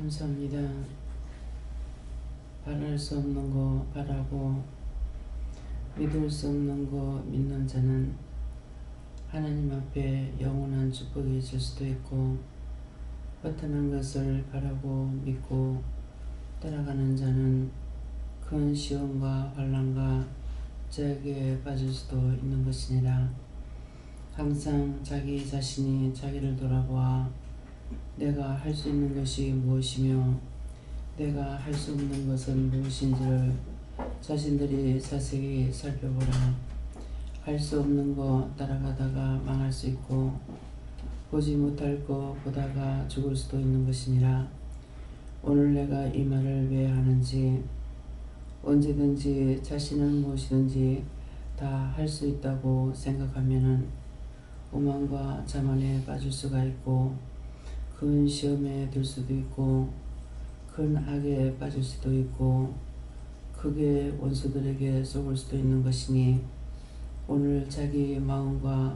감사합니다. 바랄 수 없는 거 바라고 믿을 수 없는 거 믿는 자는 하나님 앞에 영원한 축복이 있을 수도 있고, 허탄한 것을 바라고 믿고 따라가는 자는 큰 시험과 환난과 죄악에 빠질 수도 있는 것이니라. 항상 자기 자신이 자기를 돌아보아 내가 할 수 있는 것이 무엇이며 내가 할 수 없는 것은 무엇인지를 자신들이 자세히 살펴보라. 할 수 없는 거 따라가다가 망할 수 있고, 보지 못할 거 보다가 죽을 수도 있는 것이니라. 오늘 내가 이 말을 왜 하는지, 언제든지 자신은 무엇이든지 다 할 수 있다고 생각하면은 오만과 자만에 빠질 수가 있고, 큰 시험에 들 수도 있고, 큰 악에 빠질 수도 있고, 크게 원수들에게 속을 수도 있는 것이니, 오늘 자기 마음과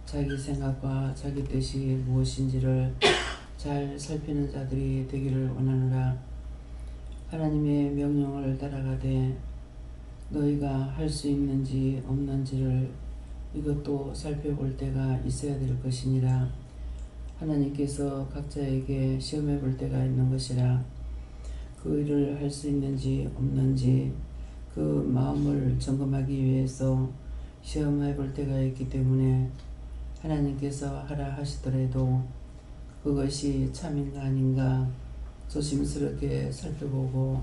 자기 생각과 자기 뜻이 무엇인지를 잘 살피는 자들이 되기를 원하노라. 하나님의 명령을 따라가되 너희가 할 수 있는지 없는지를 이것도 살펴볼 때가 있어야 될 것이니라. 하나님께서 각자에게 시험해 볼 때가 있는 것이라. 그 일을 할 수 있는지 없는지 그 마음을 점검하기 위해서 시험해 볼 때가 있기 때문에 하나님께서 하라 하시더라도 그것이 참인가 아닌가 조심스럽게 살펴보고,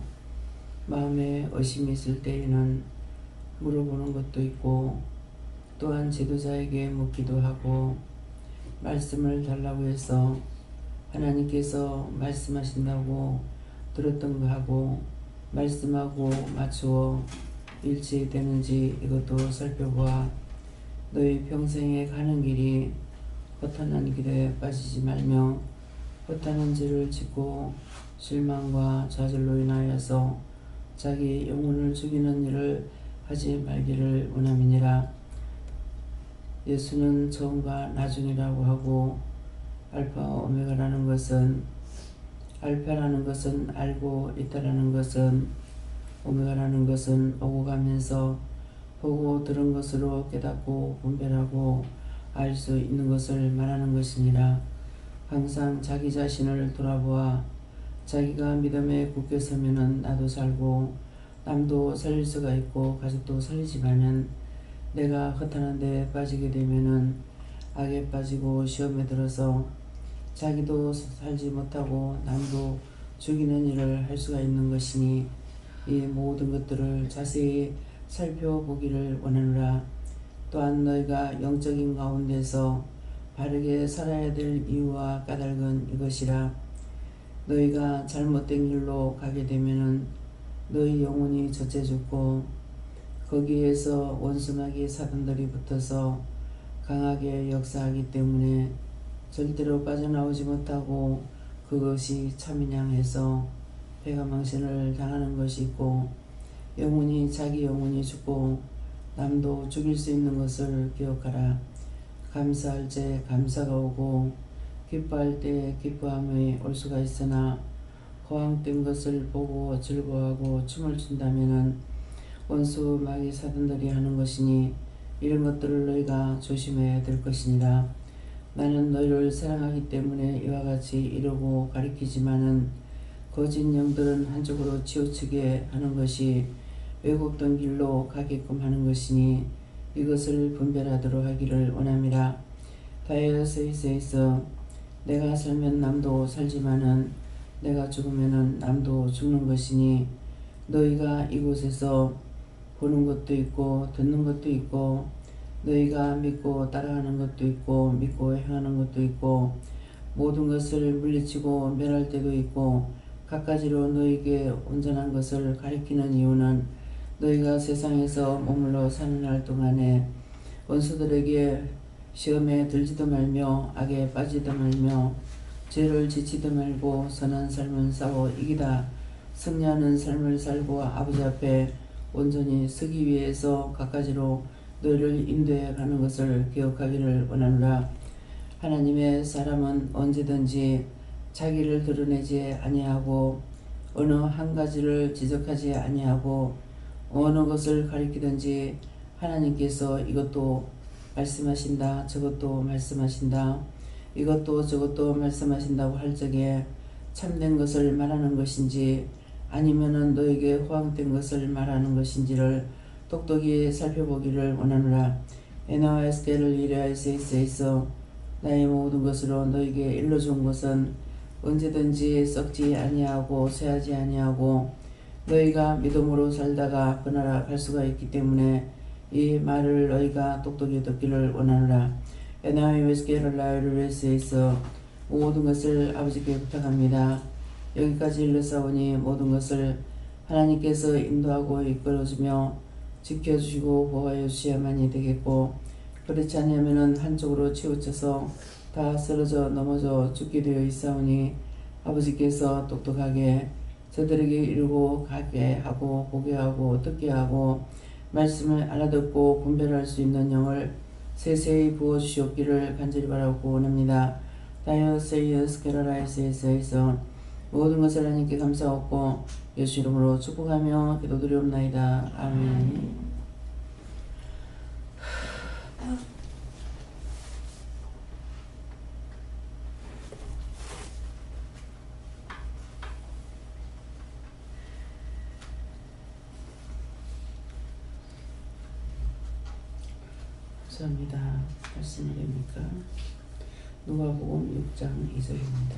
마음에 의심이 있을 때에는 물어보는 것도 있고, 또한 지도자에게 묻기도 하고, 말씀을 달라고 해서 하나님께서 말씀하신다고 들었던 거 하고 말씀하고 맞추어 일치되는지 이것도 살펴보아 너희 평생에 가는 길이 허탄한 길에 빠지지 말며 허탄한 죄를 짓고 실망과 좌절로 인하여서 자기 영혼을 죽이는 일을 하지 말기를 원함이니라. 예수는 처음과 나중이라고 하고, 알파 오메가라는 것은, 알파라는 것은 알고 있다라는 것은, 오메가라는 것은 오고 가면서 보고 들은 것으로 깨닫고 분별하고 알 수 있는 것을 말하는 것이니라. 항상 자기 자신을 돌아보아 자기가 믿음에 굳게 서면은 나도 살고 남도 살릴 수가 있고 가족도 살리지만은, 내가 허탄한 데 빠지게 되면은 악에 빠지고 시험에 들어서 자기도 살지 못하고 남도 죽이는 일을 할 수가 있는 것이니, 이 모든 것들을 자세히 살펴보기를 원하노라. 또한 너희가 영적인 가운데서 바르게 살아야 될 이유와 까닭은 이것이라. 너희가 잘못된 길로 가게 되면은 너희 영혼이 젖어 죽고, 거기에서 원수마귀 사단들이 붙어서 강하게 역사하기 때문에 절대로 빠져나오지 못하고 그것이 참이냐 해서 패가망신을 당하는 것이 있고, 영혼이 자기 영혼이 죽고 남도 죽일 수 있는 것을 기억하라. 감사할 때 감사가 오고 기뻐할 때 기뻐함이 올 수가 있으나, 허황된 것을 보고 즐거워하고 춤을 춘다면은 원수 마귀 사단들이 하는 것이니, 이런 것들을 너희가 조심해야 될 것이니라. 나는 너희를 사랑하기 때문에 이와 같이 이르고 가리키지만은 거짓 영들은 한쪽으로 치우치게 하는 것이 왜곡된 길로 가게끔 하는 것이니, 이것을 분별하도록 하기를 원함이라. 다이어스에서 내가 살면 남도 살지만은 내가 죽으면은 남도 죽는 것이니, 너희가 이곳에서 보는 것도 있고 듣는 것도 있고, 너희가 믿고 따라가는 것도 있고 믿고 행하는 것도 있고, 모든 것을 물리치고 멸할 때도 있고, 갖가지로 너희에게 온전한 것을 가리키는 이유는 너희가 세상에서 머물러 사는 날 동안에 원수들에게 시험에 들지도 말며 악에 빠지도 말며 죄를 지치도 말고 선한 삶을 싸워 이기다 승리하는 삶을 살고 아버지 앞에 온전히 서기 위해서 갖가지로 너희를 인도해 가는 것을 기억하기를 원하노라. 하나님의 사람은 언제든지 자기를 드러내지 아니하고 어느 한 가지를 지적하지 아니하고 어느 것을 가리키든지 하나님께서 이것도 말씀하신다 저것도 말씀하신다 이것도 저것도 말씀하신다고 할 적에 참된 것을 말하는 것인지 아니면은 너에게 허황된 것을 말하는 것인지를 똑똑히 살펴보기를 원하노라. 에나와 에스겔을 이레하여서 있어 나의 모든 것으로 너에게 일러준 것은 언제든지 썩지 아니하고 쇠하지 아니하고 너희가 믿음으로 살다가 그 나라 갈 수가 있기 때문에 이 말을 너희가 똑똑히 듣기를 원하노라. 에나와 에스겔을 나를 위해서 모든 것을 아버지께 부탁합니다. 여기까지 일러싸우니 모든 것을 하나님께서 인도하고 이끌어주며 지켜주시고 보호하여 주셔야만이 되겠고 그렇지 않으면은 한쪽으로 치우쳐서 다 쓰러져 넘어져 죽게 되어 있사오니 아버지께서 똑똑하게 저들에게 이루고 가게 하고 보게 하고 듣게 하고 말씀을 알아듣고 분별할 수 있는 영을 세세히 부어주시옵기를 간절히 바라고 원합니다. 다이어세이어스 캐러라이스에서 모든 것을 하나님께 감사하고 예수 이름으로 축복하며 기도드리옵나이다. 아멘. 감사합니다. 말씀이 됩니까? 누가복음 6장 2절입니다.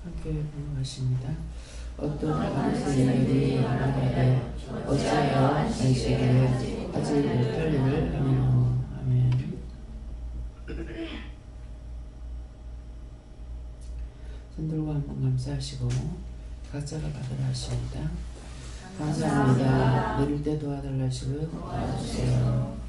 함께 공부하십니다. 어떤 바리새인들이 말하되 어찌하여 안식일에 하지 못할 일을 하느냐. 아멘. 손들고 한번 감사하시고 각자가 받으라 하십니다. 감사합니다. 내릴 때 도와달라 하시고요. 도와주세요.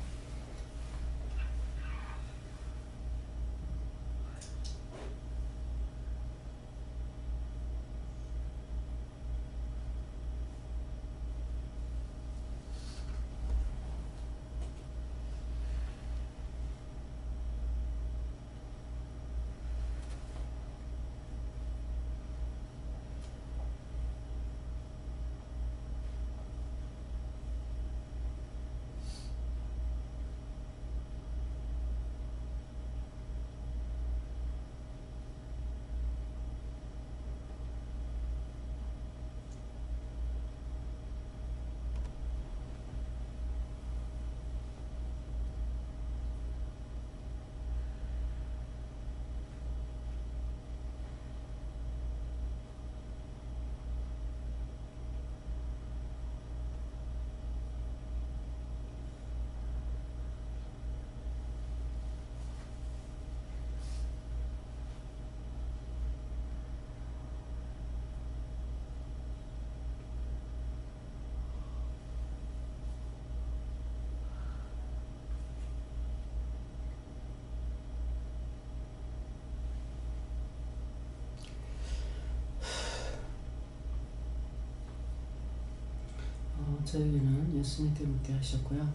저에게는 예수님께 묻게 하셨고요.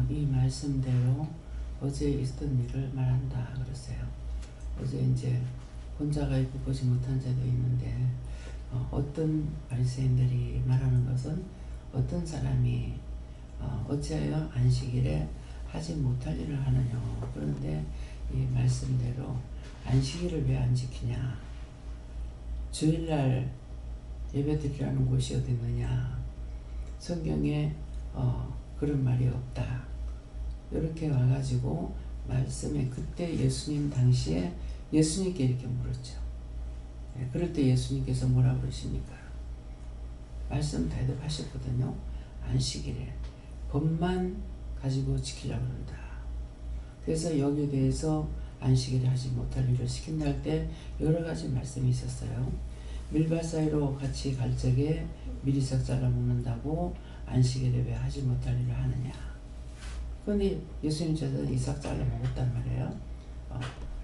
이 말씀대로 어제 있었던 일을 말한다 그랬어요. 어제 이제 혼자가 있고 보지 못한 자도 있는데 어떤 바리새인들이 말하는 것은 어떤 사람이 어찌하여 안식일에 하지 못할 일을 하느냐. 그런데 이 말씀대로 안식일을 왜 안 지키냐. 주일날 예배드리라는 곳이 어디 있느냐. 성경에 그런 말이 없다. 이렇게 와가지고 말씀에 그때 예수님 당시에 예수님께 이렇게 물었죠. 그럴 때 예수님께서 뭐라 그러십니까? 말씀 대답하셨거든요. 안식일에 법만 가지고 지키려고 그런다. 그래서 여기에 대해서 안식일에 하지 못할 일을 시킨다 할 때 여러 가지 말씀이 있었어요. 밀밭 사이로 같이 갈 적에 미리석 잘라 먹는다고 안식일에 왜 하지 못할 일을 하느냐. 그런데 예수님 제자들은 이삭 잘라 먹었단 말이에요.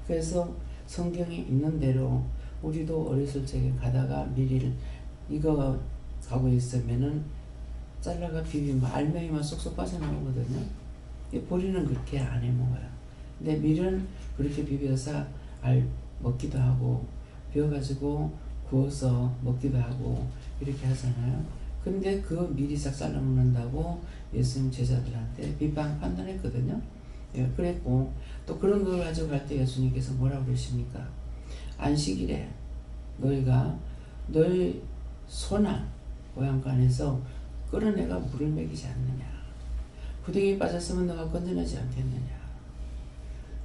그래서 성경이 있는 대로 우리도 어렸을 적에 가다가 미리를 이거 가고 있으면은 잘라가 비비면 알맹이만 쏙쏙 빠져나오거든요. 보리는 그렇게 안 해먹어요. 근데 밀은 그렇게 비벼서 먹기도 하고 비워가지고 구워서 먹기도 하고 이렇게 하잖아요. 근데 그 밀이 싹 잘라 먹는다고 예수님 제자들한테 비방 판단했거든요. 예, 그랬고 또 그런 걸 가지고 갈 때 예수님께서 뭐라고 그러십니까? 안식일에 너희가 너희 소나 모양간에서 끌어내가 물을 먹이지 않느냐. 부득이 빠졌으면 너가 건져내지 않겠느냐.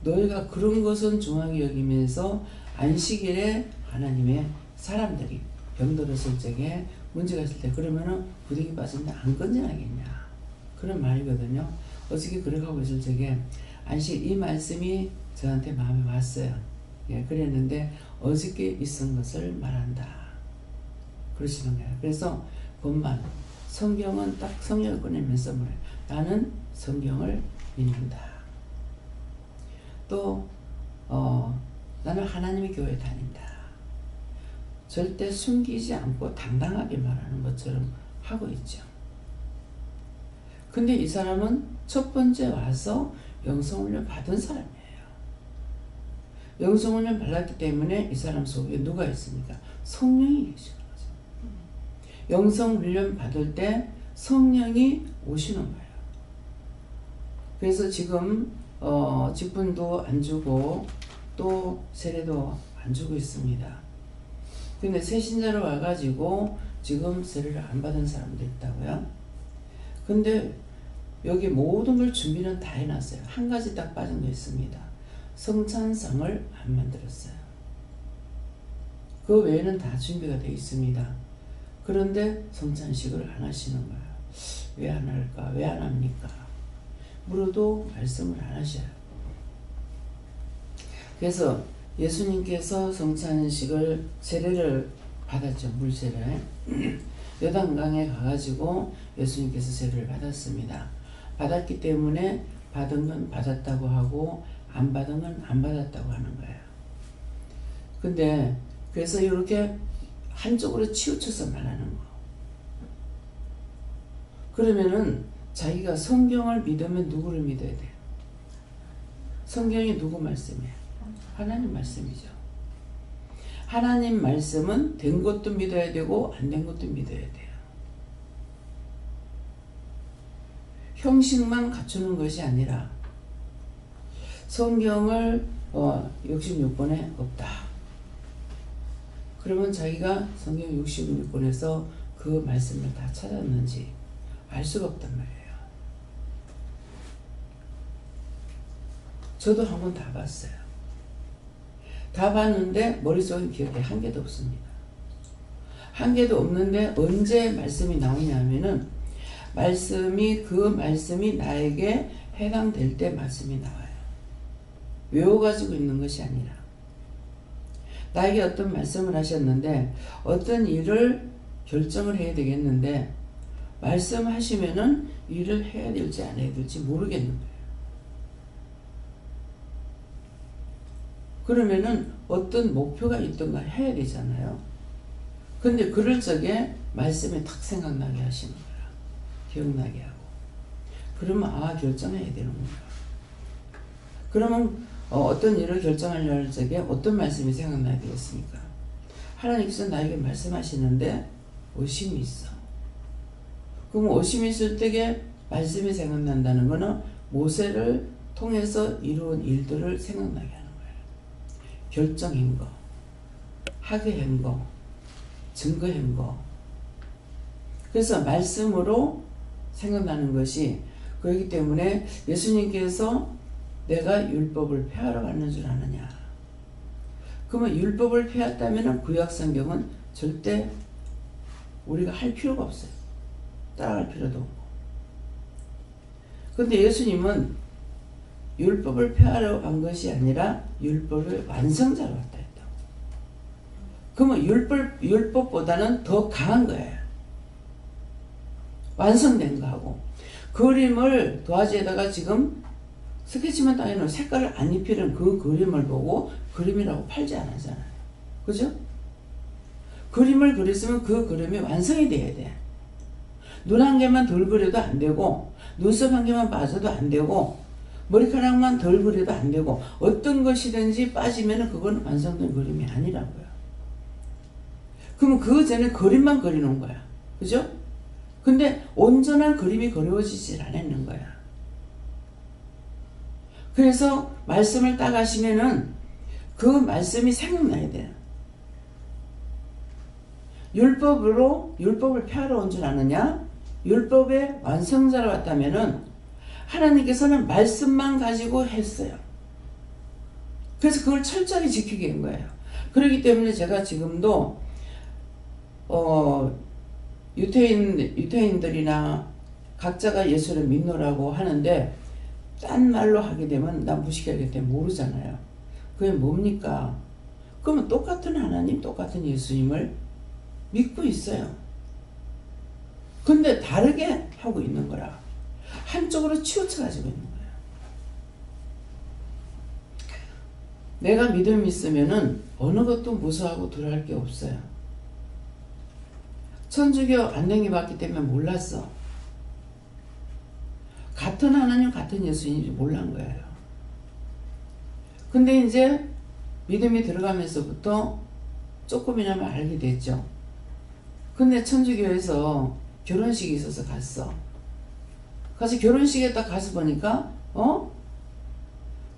너희가 그런 것은 중하게 여기면서 안식일에 하나님의 사람들이 병들었을 적에 문제가 있을 때 그러면은 부득이 빠졌는데 안 건져나겠냐. 그런 말이거든요. 어저께 그래가고 있을 적에 안식 이 말씀이 저한테 마음에 왔어요. 예, 그랬는데 어저께 있은 것을 말한다. 그러시는 거예요. 그래서 본만 성경은 딱 성경을 꺼내면서 뭐래요. 나는 성경을 믿는다. 또 나는 하나님의 교회에 다닌다. 절대 숨기지 않고 당당하게 말하는 것처럼 하고 있죠. 근데 이 사람은 첫 번째 와서 영성훈련 받은 사람이에요. 영성훈련 받았기 때문에 이 사람 속에 누가 있습니까? 성령이 계시는 거죠. 영성훈련 받을 때 성령이 오시는 거예요. 그래서 지금 직분도 안 주고 또 세례도 안 주고 있습니다. 근데 새신자로 와가지고 지금 세례를 안 받은 사람도 있다고요. 근데 여기 모든 걸 준비는 다 해놨어요. 한 가지 딱 빠진 거 있습니다. 성찬상을 안 만들었어요. 그 외에는 다 준비가 되어 있습니다. 그런데 성찬식을 안 하시는 거예요. 왜 안 할까? 왜 안 합니까? 물어도 말씀을 안 하셔요. 그래서 예수님께서 성찬식을 세례를 받았죠. 물세례. 요단강에 가가지고 예수님께서 세례를 받았습니다. 받았기 때문에 받은 건 받았다고 하고 안 받은 건 안 받았다고 하는 거예요. 근데 그래서 이렇게 한쪽으로 치우쳐서 말하는 거. 그러면은 자기가 성경을 믿으면 누구를 믿어야 돼요? 성경이 누구 말씀이에요? 하나님 말씀이죠. 하나님 말씀은 된 것도 믿어야 되고 안 된 것도 믿어야 돼요. 형식만 갖추는 것이 아니라 성경을 66권에 없다. 그러면 자기가 성경 66권에서 그 말씀을 다 찾았는지 알 수가 없단 말이에요. 저도 한 번 다 봤어요. 다 봤는데 머릿속에 기억에 한 개도 없습니다. 한 개도 없는데 언제 말씀이 나오냐 하면은 그 말씀이 나에게 해당될 때 말씀이 나와요. 외워가지고 있는 것이 아니라 나에게 어떤 말씀을 하셨는데 어떤 일을 결정을 해야 되겠는데 말씀하시면은 일을 해야 될지 안 해야 될지 모르겠는 거예요. 그러면은 어떤 목표가 있던가 해야 되잖아요. 근데 그럴 적에 말씀이 탁 생각나게 하시는 거야. 기억나게 하고. 그러면 결정해야 되는 거야. 그러면 어떤 일을 결정하려고 할 적에 어떤 말씀이 생각나야 되겠습니까? 하나님께서 나에게 말씀하시는데 의심이 있어. 그럼 의심이 있을 때에 말씀이 생각난다는 것은 모세를 통해서 이루은 일들을 생각나게 하는 거예요. 결정한 거, 하게 한 거, 증거한 거. 그래서 말씀으로 생각나는 것이 그렇기 때문에 예수님께서 내가 율법을 폐하러 갔는 줄 아느냐. 그러면 율법을 폐했다면 구약성경은 절대 우리가 할 필요가 없어요. 따라갈 필요도 없고. 그런데 예수님은 율법을 폐하러 간 것이 아니라 율법을 완성자로 왔다 했다고. 그러면 율법보다는 더 강한 거예요. 완성된 거하고 그림을 도화지에다가 지금 스케치만 딱 해놓은 색깔을 안 입히는 그 그림을 보고 그림이라고 팔지 않았잖아요. 그죠? 그림을 그렸으면 그 그림이 완성이 돼야 돼. 눈 한 개만 덜 그려도 안 되고 눈썹 한 개만 빠져도 안 되고 머리카락만 덜 그려도 안 되고 어떤 것이든지 빠지면 그건 완성된 그림이 아니라고요. 그러면 그 전에 그림만 그려놓은 거야. 그죠? 근데 온전한 그림이 그려지질 않았는 거야. 그래서 말씀을 딱 하시면은 그 말씀이 생각나야 돼요. 율법으로 율법을 폐하러 온 줄 아느냐? 율법의 완성자로 왔다면은 하나님께서는 말씀만 가지고 했어요. 그래서 그걸 철저히 지키게 한 거예요. 그렇기 때문에 제가 지금도 유태인들이나 각자가 예수를 믿노라고 하는데 딴 말로 하게 되면 난 무식하기 때문에 모르잖아요. 그게 뭡니까? 그러면 똑같은 하나님, 똑같은 예수님을 믿고 있어요. 근데 다르게 하고 있는 거라. 한쪽으로 치우쳐 가지고 있는 거예요. 내가 믿음이 있으면은 어느 것도 무서워하고 두려워할 게 없어요. 천주교 안 댕겨봤기 때문에 몰랐어. 같은 하나님, 같은 예수님인지 몰란 거예요. 근데 이제 믿음이 들어가면서부터 조금이나마 알게 됐죠. 근데 천주교에서 결혼식이 있어서 갔어. 가서 결혼식에 딱 가서 보니까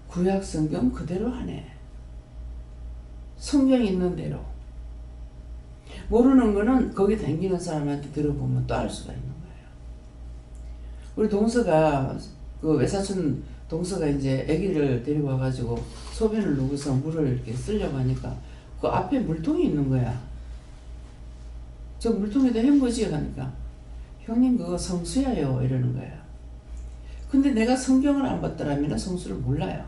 구약 성경 그대로 하네. 성경 있는 대로. 모르는 거는 거기 다니는 사람한테 들어보면 또 알 수가 있는 거예요. 우리 동서가 그 외사촌 동서가 이제 아기를 데리고 와가지고 소변을 누고서 물을 이렇게 쓰려고 하니까 그 앞에 물통이 있는 거야. 저 물통에다 헹궈지어 가니까 형님 그거 성수야요 이러는 거야. 근데 내가 성경을 안 봤더라면 성수를 몰라요.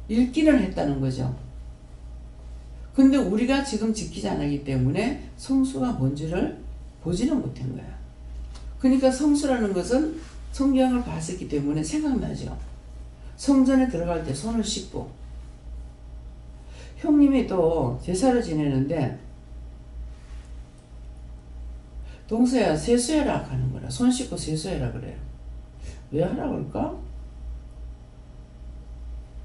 읽기는 했다는 거죠. 근데 우리가 지금 지키지 않았기 때문에 성수가 뭔지를 보지는 못한 거야. 그러니까 성수라는 것은 성경을 봤었기 때문에 생각나죠. 성전에 들어갈 때 손을 씻고 형님이 또 제사를 지내는데 동서야 세수해라 하는 거라. 손 씻고 세수해라 그래요. 왜 하라고 그럴까?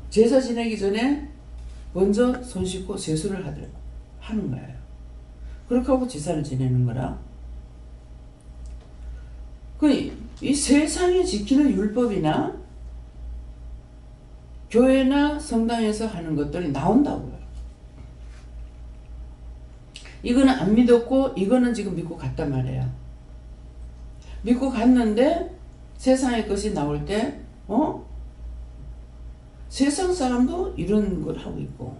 제사 지내기 전에 먼저 손 씻고 세수를 하는 거예요. 그렇게 하고 제사를 지내는 거라. 이 세상에 지키는 율법이나 교회나 성당에서 하는 것들이 나온다고요. 이거는 안 믿었고 이거는 지금 믿고 갔단 말이에요. 믿고 갔는데 세상의 것이 나올 때 세상 사람도 이런 걸 하고 있고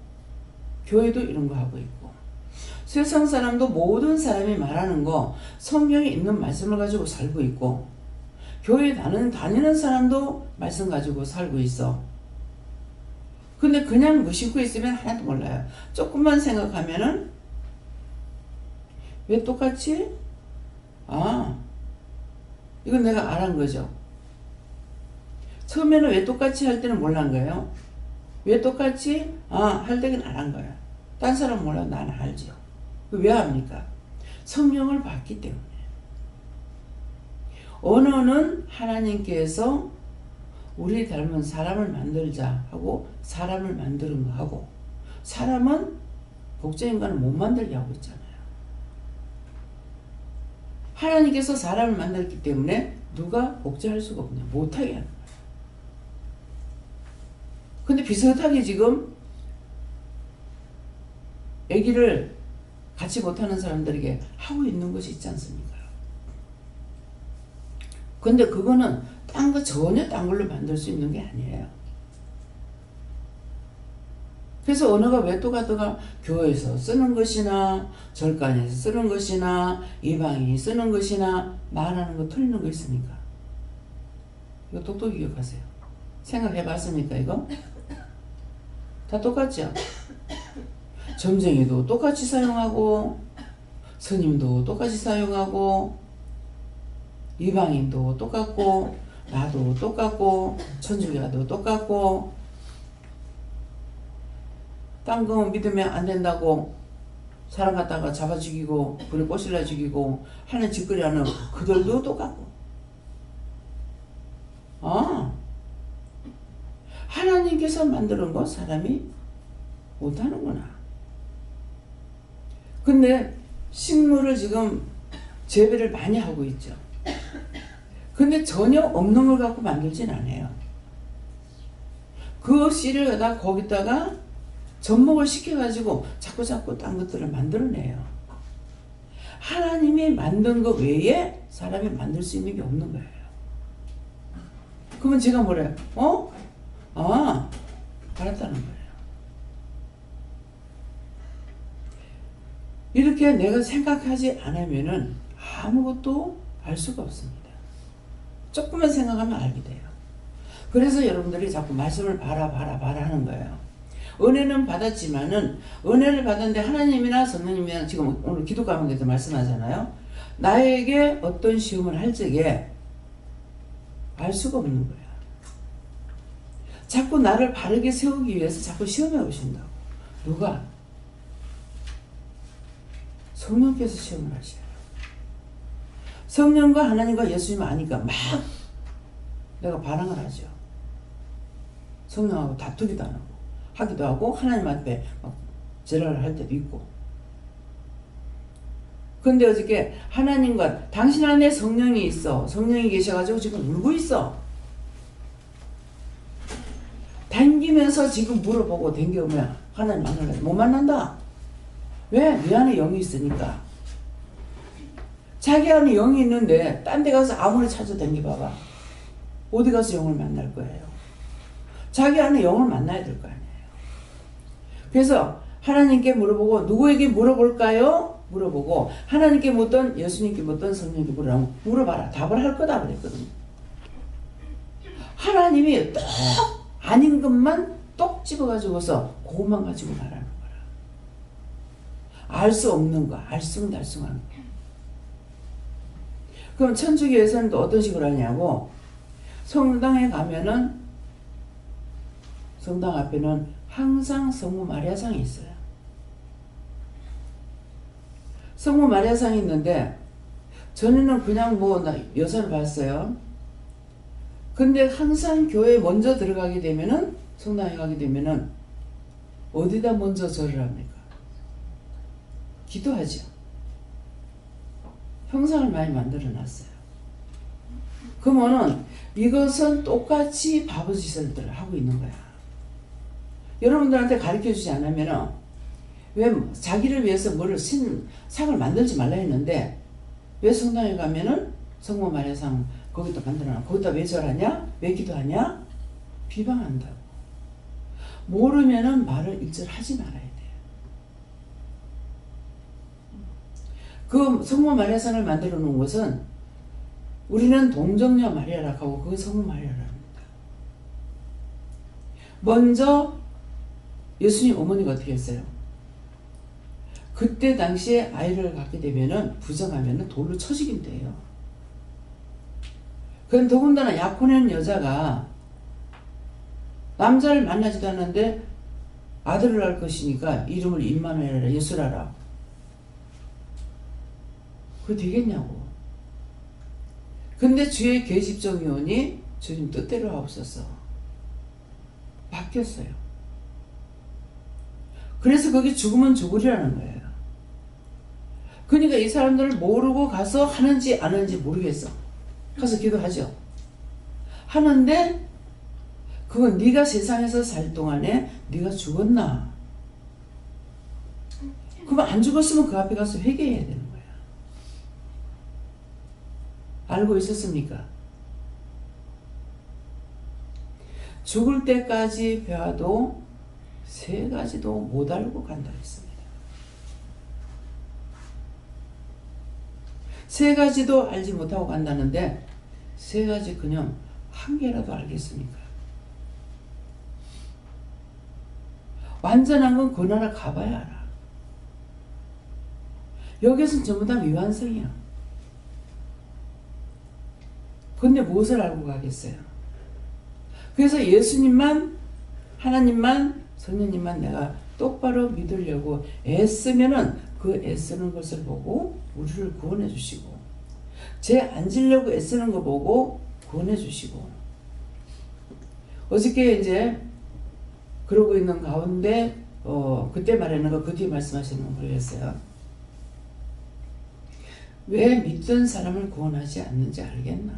교회도 이런 거 하고 있고 세상 사람도 모든 사람이 말하는 거 성경에 있는 말씀을 가지고 살고 있고 교회 다니는 사람도 말씀 가지고 살고 있어. 근데 그냥 무심코 있으면 하나도 몰라요. 조금만 생각하면은 왜 똑같이? 이건 내가 알은 거죠. 처음에는 왜 똑같이 할 때는 몰란 거예요. 왜 똑같이? 할 때는 안 한 거야. 딴 사람 몰라 나는 알죠. 왜 합니까? 성경을 봤기 때문에. 언어는 하나님께서 우리 닮은 사람을 만들자 하고 사람을 만드는 거 하고 사람은 복제인간을 못 만들게 하고 있잖아요. 하나님께서 사람을 만들기 때문에 누가 복제할 수가 없냐. 못하게 하는 거예요. 근데 비슷하게 지금 아기를 같이 못하는 사람들에게 하고 있는 것이 있지 않습니까? 근데 그거는 전혀 딴 걸로 만들 수 있는 게 아니에요. 그래서 언어가 왜 똑같아가 교회에서 쓰는 것이나 절간에서 쓰는 것이나 이방인이 쓰는 것이나 말하는 거 틀리는 거 있습니까? 이거 똑똑히 기억하세요. 생각해 봤습니까 이거? 다 똑같죠? 점쟁이도 똑같이 사용하고 스님도 똑같이 사용하고 이방인도 똑같고 나도 똑같고 천주교도 똑같고 딴 거 믿으면 안 된다고 사람 갖다가 잡아 죽이고 불에 꼬실러 죽이고 하는 짓거리 하는 그들도 똑같고 하나님께서 만드는 거 사람이 못하는구나. 근데 식물을 지금 재배를 많이 하고 있죠. 근데 전혀 없는 걸 갖고 만들진 않아요. 그 씨를 갖다 거기다가 접목을 시켜가지고 자꾸 딴 것들을 만들어내요. 하나님이 만든 것 외에 사람이 만들 수 있는 게 없는 거예요. 그러면 제가 뭐래요? 알았다는 거예요. 이렇게 내가 생각하지 않으면은 아무것도 알 수가 없습니다. 조금만 생각하면 알게 돼요. 그래서 여러분들이 자꾸 말씀을 봐라 하는 거예요. 은혜는 받았지만은 은혜를 받았는데 하나님이나 성령님이나 지금 오늘 기도 가운데서 말씀하잖아요. 나에게 어떤 시험을 할 적에 알 수가 없는 거야. 자꾸 나를 바르게 세우기 위해서 자꾸 시험해 오신다고. 누가? 성령께서 시험을 하셔요. 성령과 하나님과 예수님 아니까 막 내가 반항을 하죠. 성령하고 다투기도 안 하고 하기도 하고 하나님 앞에 막 제랄을 할 때도 있고. 근데 어저께 하나님과 당신 안에 성령이 있어. 성령이 계셔가지고 지금 울고 있어. 당기면서 지금 물어보고 댕겨오면 하나님 만나려고 못 만난다. 왜? 네 안에 영이 있으니까. 자기 안에 영이 있는데 딴 데 가서 아무리 찾아다니봐봐. 어디 가서 영을 만날 거예요. 자기 안에 영을 만나야 될 거 아니에요. 그래서 하나님께 물어보고 누구에게 물어볼까요? 물어보고 하나님께 묻든 예수님께 묻든 성령님께 물어봐라. 답을 할 거다 그랬거든요. 하나님이 똑 아닌 것만 똑 집어가지고서 그것만 가지고 말하는 거라. 알 수 없는 거, 알쏭달쏭한 거. 그럼 천주교에서는 또 어떤 식으로 하냐고, 성당에 가면은 성당 앞에는 항상 성모 마리아상이 있어요. 성모 마리아상이 있는데 전에는 그냥 뭐 여사를 봤어요. 근데 항상 교회에 먼저 들어가게 되면은 성당에 가게 되면은 어디다 먼저 절을 합니까? 기도하죠. 형상을 많이 만들어 놨어요. 그러면은 이것은 똑같이 바보짓을 하고 있는 거야. 여러분들한테 가르쳐 주지 않으면은 왜 자기를 위해서 뭐를 상을 만들지 말라 했는데 왜 성당에 가면은 성모 마리아상 거기다 만들어놔. 거기다 왜 절하냐? 왜 기도하냐? 비방한다고. 모르면은 말을 일절하지 말아야 돼요. 그 성모 마리아상을 만들어 놓은 것은 우리는 동정녀 마리아라고 하고 그건 성모 마리아랍니다. 먼저 예수님 어머니가 어떻게 했어요? 그때 당시에 아이를 갖게 되면은 부정하면은 돌로 쳐 죽인대요. 그럼 더군다나 약혼한 여자가 남자를 만나지도 않는데 아들을 낳을 것이니까 이름을 임마누엘이라 예수라라. 그거 되겠냐고. 근데 주의 계집종이 오니 주님 뜻대로 하옵소서. 바뀌었어요. 그래서 거기 죽으면 죽으리라는 거예요. 그러니까 이 사람들을 모르고 가서 하는지 안 하는지 모르겠어. 가서 기도하죠. 하는데 그건 네가 세상에서 살 동안에 네가 죽었나? 그럼 안 죽었으면 그 앞에 가서 회개해야 되는 거야. 알고 있었습니까? 죽을 때까지 배워도 세 가지도 못 알고 간다 했습니다. 세 가지도 알지 못하고 간다는데 세 가지 그냥 한 개라도 알겠습니까? 완전한 건 그 나라 가봐야 알아. 여기서는 전부 다 미완성이야. 근데 무엇을 알고 가겠어요? 그래서 예수님만, 하나님만, 성령님만 내가 똑바로 믿으려고 애쓰면은 그 애쓰는 것을 보고 우리를 구원해 주시고, 죄 안 지려고 애쓰는 거 보고 구원해 주시고. 어저께 이제 그러고 있는 가운데 그때 말하는 거 그 뒤에 말씀하시는 거 모르겠어요. 왜 믿던 사람을 구원하지 않는지 알겠나?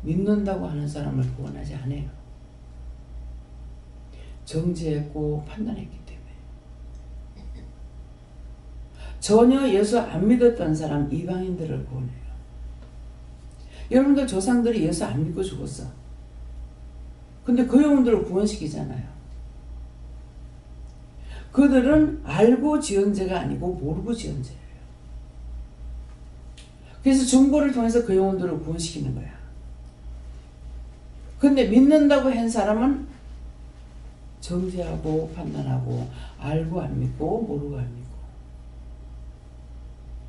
믿는다고 하는 사람을 구원하지 않아요. 정죄했고 판단했기 때문에. 전혀 예수 안 믿었던 사람 이방인들을 구원해요. 여러분들 조상들이 예수 안 믿고 죽었어. 근데 그 영혼들을 구원시키잖아요. 그들은 알고 지은 죄가 아니고 모르고 지은 죄예요. 그래서 중보를 통해서 그 영혼들을 구원시키는 거야. 근데 믿는다고 한 사람은 정죄하고 판단하고 알고 안 믿고 모르고 안 믿고.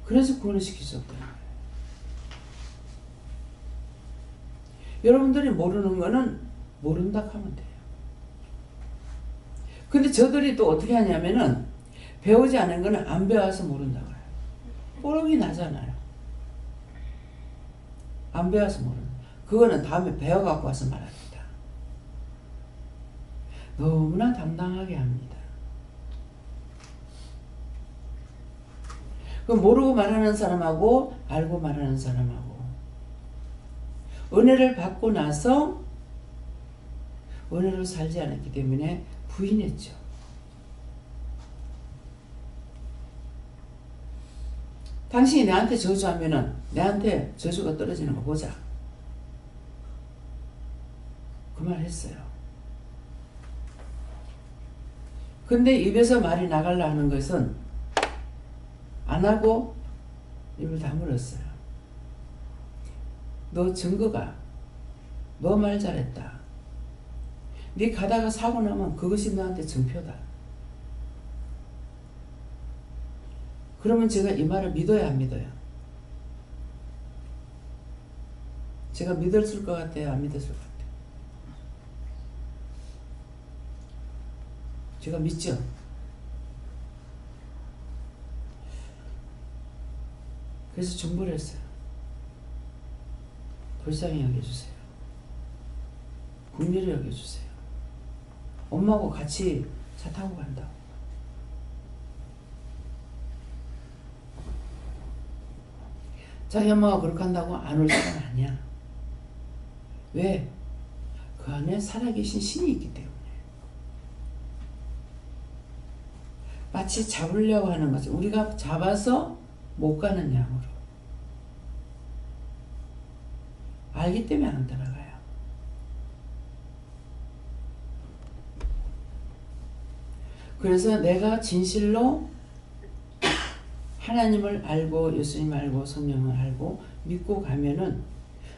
그래서 구원을 시킬 수 없다는 거예요. 여러분들이 모르는 거는 모른다 하면 돼요. 근데 저들이 또 어떻게 하냐면은 배우지 않은 거는 안 배워서 모른다고 해요. 뽀록이 나잖아요. 안 배워서 모르는. 그거는 다음에 배워갖고 와서 말합니다. 너무나 당당하게 합니다. 그 모르고 말하는 사람하고 알고 말하는 사람하고 은혜를 받고 나서 은혜로 살지 않았기 때문에 부인했죠. 당신이 내한테 저주하면은 내한테 저주가 떨어지는 거 보자. 그 말 했어요. 근데 입에서 말이 나가려 하는 것은 안 하고 입을 다물었어요. 너 증거가 너 말 잘했다. 네 가다가 사고 나면 그것이 너한테 증표다. 그러면 제가 이 말을 믿어야 안 믿어요? 제가 믿었을 것 같아요? 안 믿었을 것 같아요? 제가 믿죠? 그래서 중보를 했어요. 불쌍히 여겨주세요. 긍휼히 여겨주세요. 엄마하고 같이 차 타고 간다고. 자기 엄마가 그렇게 한다고 안 올 사람 아니야. 왜? 그 안에 살아계신 신이 있기 때문에. 마치 잡으려고 하는 거죠. 우리가 잡아서 못 가는 양으로. 알기 때문에 안 따라가요. 그래서 내가 진실로 하나님을 알고 예수님 알고 성령을 알고 믿고 가면은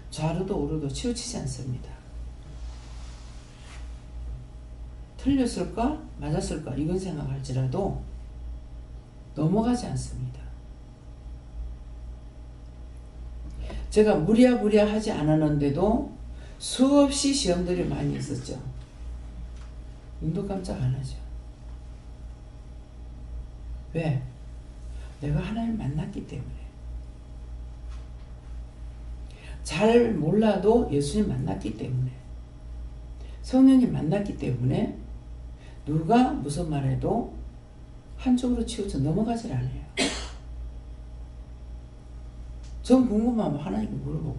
좌로도 우로도 치우치지 않습니다. 틀렸을까? 맞았을까? 이건 생각할지라도 넘어가지 않습니다. 제가 무리야 하지 않았는데도 수없이 시험들이 많이 있었죠. 눈도 깜짝 안 하죠. 왜? 내가 하나님을 만났기 때문에. 잘 몰라도 예수님 만났기 때문에. 성령님 만났기 때문에 누가 무슨 말해도 한쪽으로 치우쳐 넘어가질 않아요. 전 궁금하면 하나님께 물어보고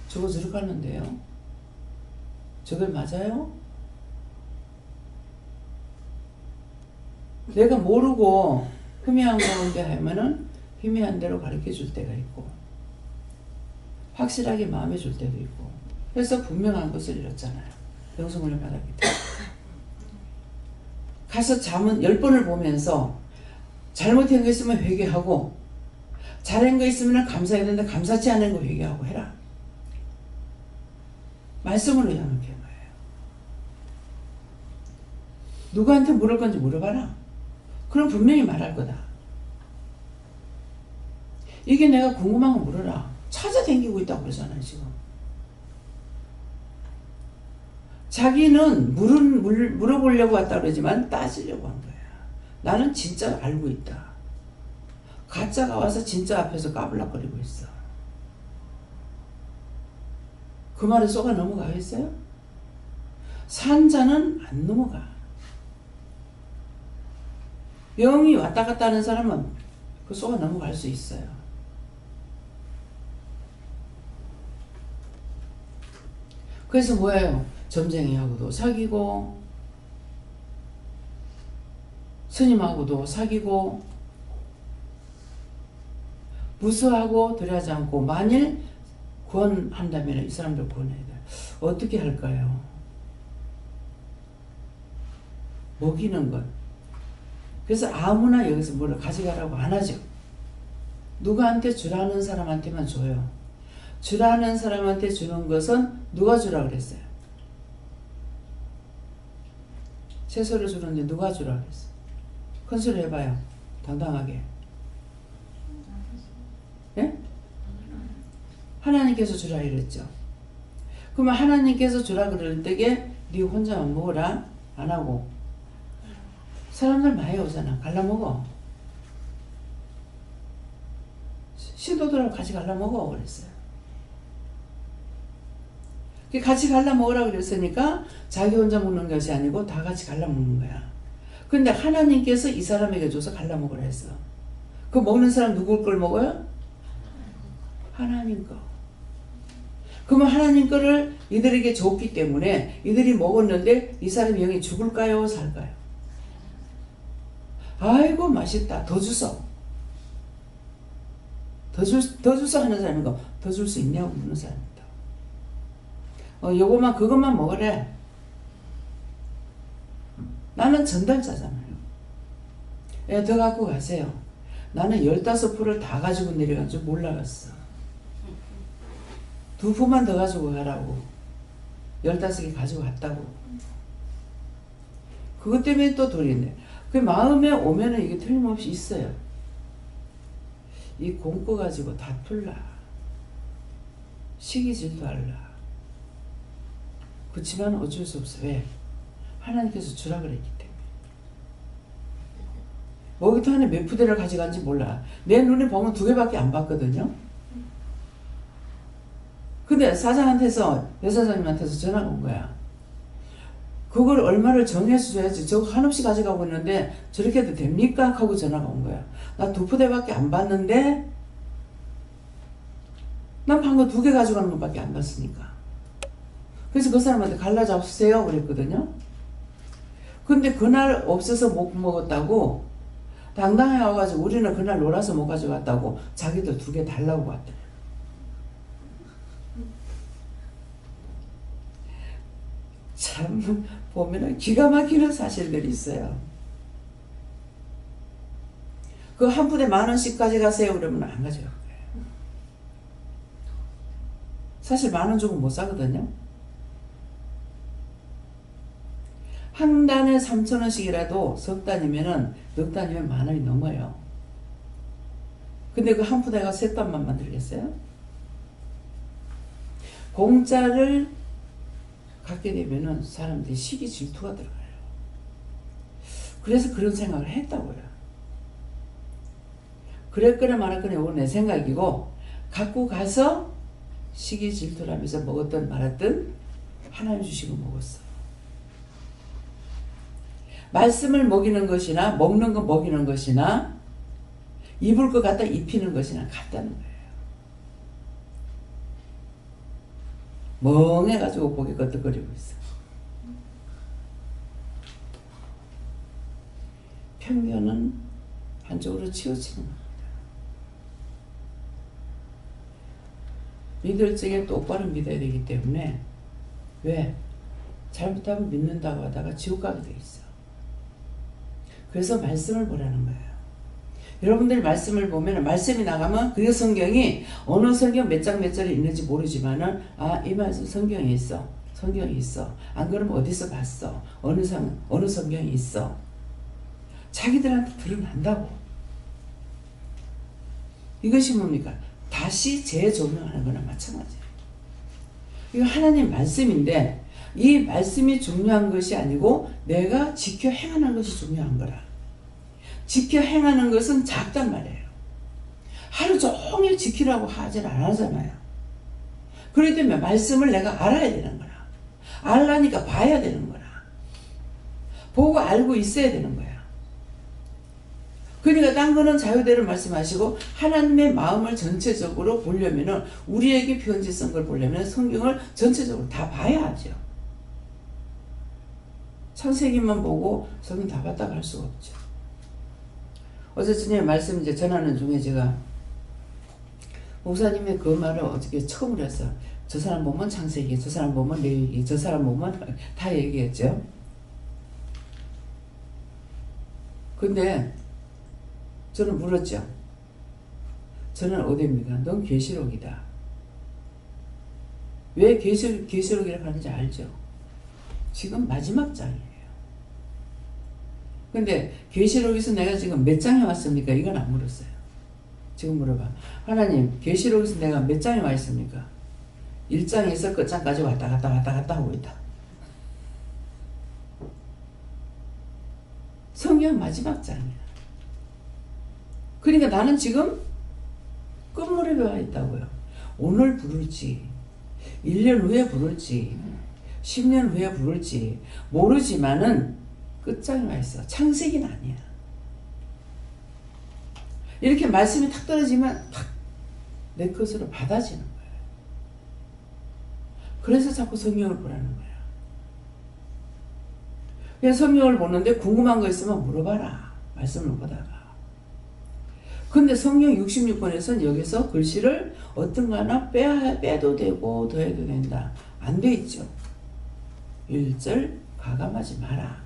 저거 저렇게 하는데요? 저게 맞아요? 내가 모르고 희미한 가운데 하면은 희미한 대로 가르쳐 줄 때가 있고 확실하게 마음에 줄 때도 있고 그래서 분명한 것을 잃었잖아요. 영성을 받았기 때문에. 가서 잠은 10번을 보면서 잘못한 거 있으면 회개하고 잘한 거 있으면 감사해야 되는데 감사치 않은 거 회개하고 해라. 말씀으로 양육한 거예요. 누구한테 물을 건지 물어봐라. 그럼 분명히 말할 거다. 이게 내가 궁금한 거 물어라. 찾아다니고 있다고 그러잖아요 지금. 자기는 물어보려고 왔다 그러지만 따지려고 한 거야. 나는 진짜 알고 있다. 가짜가 와서 진짜 앞에서 까불락거리고 있어. 그 말에 쏘가 넘어가겠어요? 산자는 안 넘어가. 영이 왔다 갔다 하는 사람은 그 쏘가 넘어갈 수 있어요. 그래서 뭐예요? 점쟁이하고도 사귀고 스님하고도 사귀고 무수하고 들여하지 않고 만일 구원한다면 이 사람들 구원해야 돼요. 어떻게 할까요? 먹이는 것. 그래서 아무나 여기서 뭘 가져가라고 안 하죠. 누구한테 주라는 사람한테만 줘요. 주라는 사람한테 주는 것은 누가 주라 그랬어요? 채소를 주는데 누가 주라 그랬어요? 큰 소리 해봐요. 당당하게. 예? 하나님께서 주라 이랬죠. 그러면 하나님께서 주라 그럴 때에 네 혼자만 먹어라 안 하고 사람들 많이 오잖아. 갈라먹어. 신도들하고 같이 갈라먹어 그랬어요. 같이 갈라먹으라 그랬으니까 자기 혼자 먹는 것이 아니고 다 같이 갈라먹는 거야. 근데 하나님께서 이 사람에게 줘서 갈라먹으라 했어. 그 먹는 사람 누구 걸 먹어요? 하나님 거. 그러면 하나님 거를 이들에게 줬기 때문에 이들이 먹었는데 이 사람이 영이 죽을까요? 살까요? 아이고 맛있다. 더 주소. 더 주소 하는 사람이고 더 줄 수 있냐고 묻는 사람입니다. 요것만 그것만 먹으래. 나는 전달자잖아요. 예, 더 갖고 가세요. 나는 15포를 다 가지고 내려간 줄 몰라갔어. 2포만 더 가지고 가라고. 15개 가지고 갔다고. 그것 때문에 또 돌이네. 그 마음에 오면은 이게 틀림없이 있어요. 이 공포 가지고 다툴라. 시기 질투할라. 그렇지만 어쩔 수 없어. 왜? 하나님께서 주라 그랬기 때문에. 먹이터 안에 몇 푸대를 가져간지 몰라. 내 눈에 보면 2개밖에 안 봤거든요. 근데 사장한테서 여사장님한테서 전화가 온 거야. 그걸 얼마를 정해서 줘야지. 저거 한없이 가져가고 있는데 저렇게 해도 됩니까? 하고 전화가 온 거야. 나 2푸대밖에 안 봤는데 난 방금 2개 가져가는 것밖에 안 봤으니까. 그래서 그 사람한테 갈라잡으세요 그랬거든요. 근데 그날 없어서 못 먹었다고 당당해 와가지고 우리는 그날 놀아서 못 가져갔다고 자기들 2개 달라고 왔대. 참 보면은 기가 막히는 사실들이 있어요. 그 한 푸대 10,000원씩 가져가세요 그러면 안 가져갈 거예요. 사실 10,000원 주고 못 사거든요. 한 단에 3,000원씩이라도 석 단이면은 넉 단이면 10,000원이 넘어요. 근데 그 한 푸대가 3단만 만들겠어요? 공짜를 갖게 되면은 사람들이 시기 질투가 들어가요. 그래서 그런 생각을 했다고요. 그랬거나 말았거나 이건 내 생각이고 갖고 가서 시기 질투라면서 먹었던 말았던 하나님 주시고 먹었어. 말씀을 먹이는 것이나 먹는 거 먹이는 것이나 입을 것 갖다 입히는 것이나 같다는 거예요. 멍해가지고 고개 끄덕거리고 있어. 편견은 한쪽으로 치우치는 겁니다. 믿을 적에 똑바로 믿어야 되기 때문에 왜? 잘못하면 믿는다고 하다가 지옥 가게 돼 있어. 그래서 말씀을 보라는 거예요. 여러분들이 말씀을 보면 말씀이 나가면 그 성경이 어느 성경 몇 장 몇 절에 있는지 모르지만은 이 말씀 성경에 있어. 성경이 있어. 안 그러면 어디서 봤어? 어느 성경이 있어. 자기들한테 드러난다고. 이것이 뭡니까? 다시 재조명하는 거나 마찬가지예요. 이거 하나님 말씀인데 이 말씀이 중요한 것이 아니고 내가 지켜 행하는 것이 중요한 거라. 지켜 행하는 것은 작단 말이에요. 하루 종일 지키라고 하질 안 하잖아요. 그렇기 때문에 말씀을 내가 알아야 되는 거라. 알라니까 봐야 되는 거라. 보고 알고 있어야 되는 거야. 그러니까 딴 거는 자유대로 말씀하시고 하나님의 마음을 전체적으로 보려면은 우리에게 편지 쓴 걸 보려면 성경을 전체적으로 다 봐야 하죠. 창세기만 보고 성경 다 봤다고 할 수가 없죠. 어제 주님의 말씀 이제 전하는 중에 제가 목사님의 그 말을 어떻게 처음으로 해서 저 사람 보면 창세기, 저 사람 보면 레위기, 저 사람 보면 다 얘기했죠. 근데 저는 물었죠. 저는 어디입니까? 넌 계시록이다. 왜 계시록이라고 하는지 알죠? 지금 마지막 장이에요. 근데 계시록에서 내가 지금 몇 장에 왔습니까? 이건 안 물었어요. 지금 물어봐. 하나님, 계시록에서 내가 몇 장에 와 있습니까? 1장에서 끝장까지 왔다 갔다 하고 있다. 성경 마지막 장이야. 그러니까 나는 지금 끝무렵에 와 있다고요. 오늘 부를지 1년 후에 부를지 10년 후에 부를지 모르지만은 끝장에 와 있어. 창세기는 아니야. 이렇게 말씀이 탁 떨어지면 탁 내 것으로 받아지는 거예요. 그래서 자꾸 성경을 보라는 거야. 그냥 성경을 보는데 궁금한 거 있으면 물어봐라. 말씀을 보다가. 근데 성경 66권에서는 여기서 글씨를 어떤 거 하나 빼도 되고 더해도 된다. 안 돼 있죠. 1절 가감하지 마라.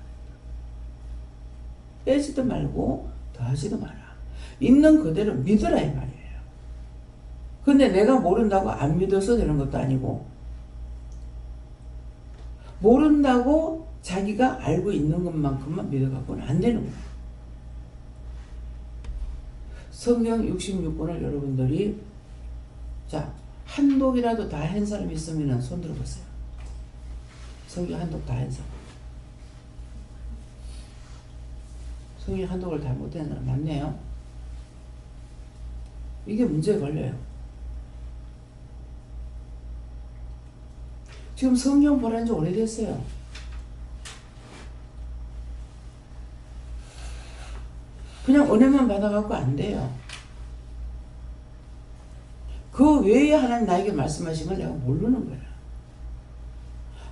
빼지도 말고 더하지도 마라. 있는 그대로 믿으라 이 말이에요. 근데 내가 모른다고 안 믿어서 되는 것도 아니고 모른다고 자기가 알고 있는 것만큼만 믿어갖고는 안 되는 거예요. 성경 66권을 여러분들이 자 한독이라도 다 한 사람 있으면 손 들어보세요. 성경 한독 다 한 사람. 성경 한독을 다 못한 사람 많네요. 이게 문제에 걸려요. 지금 성경 보라는 지 오래됐어요. 그냥 은혜만 받아갖고 안 돼요. 그 외에 하나님 나에게 말씀하신 걸 내가 모르는 거야.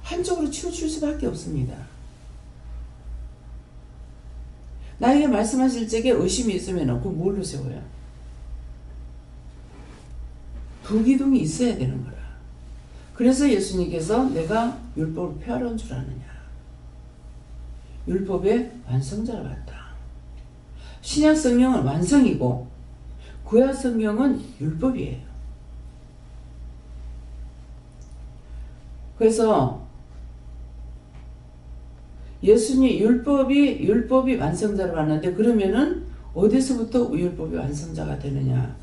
한쪽으로 치우칠 수밖에 없습니다. 나에게 말씀하실 적에 의심이 있으면 그거 뭘로 세워요? 부기둥이 있어야 되는 거라. 그래서 예수님께서 내가 율법을 폐하러 온 줄 아느냐. 율법의 완성자로 왔다. 신약 성경은 완성이고 구약 성경은 율법이에요. 그래서 예수님 율법이 완성자로 왔는데 그러면은 어디서부터 율법이 완성자가 되느냐?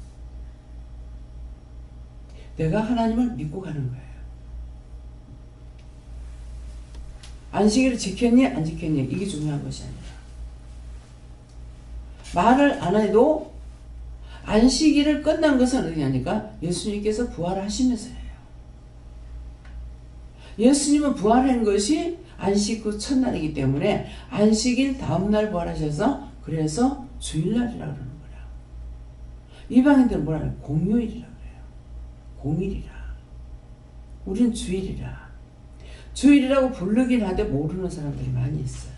내가 하나님을 믿고 가는 거예요. 안식일을 지켰니 안 지켰니 이게 중요한 것이 아니라 말을 안 해도 안식일을 끝난 것은 어디냐니까 예수님께서 부활하시면서예요. 예수님은 부활한 것이 안식 후 첫날이기 때문에 안식일 다음날 부활하셔서 그래서 주일날이라고 그러는 거야. 이방인들은 뭐라 해요? 공휴일이라고 해요. 공일이라. 우리는 주일이라. 주일이라고 부르긴 하는데 모르는 사람들이 많이 있어요.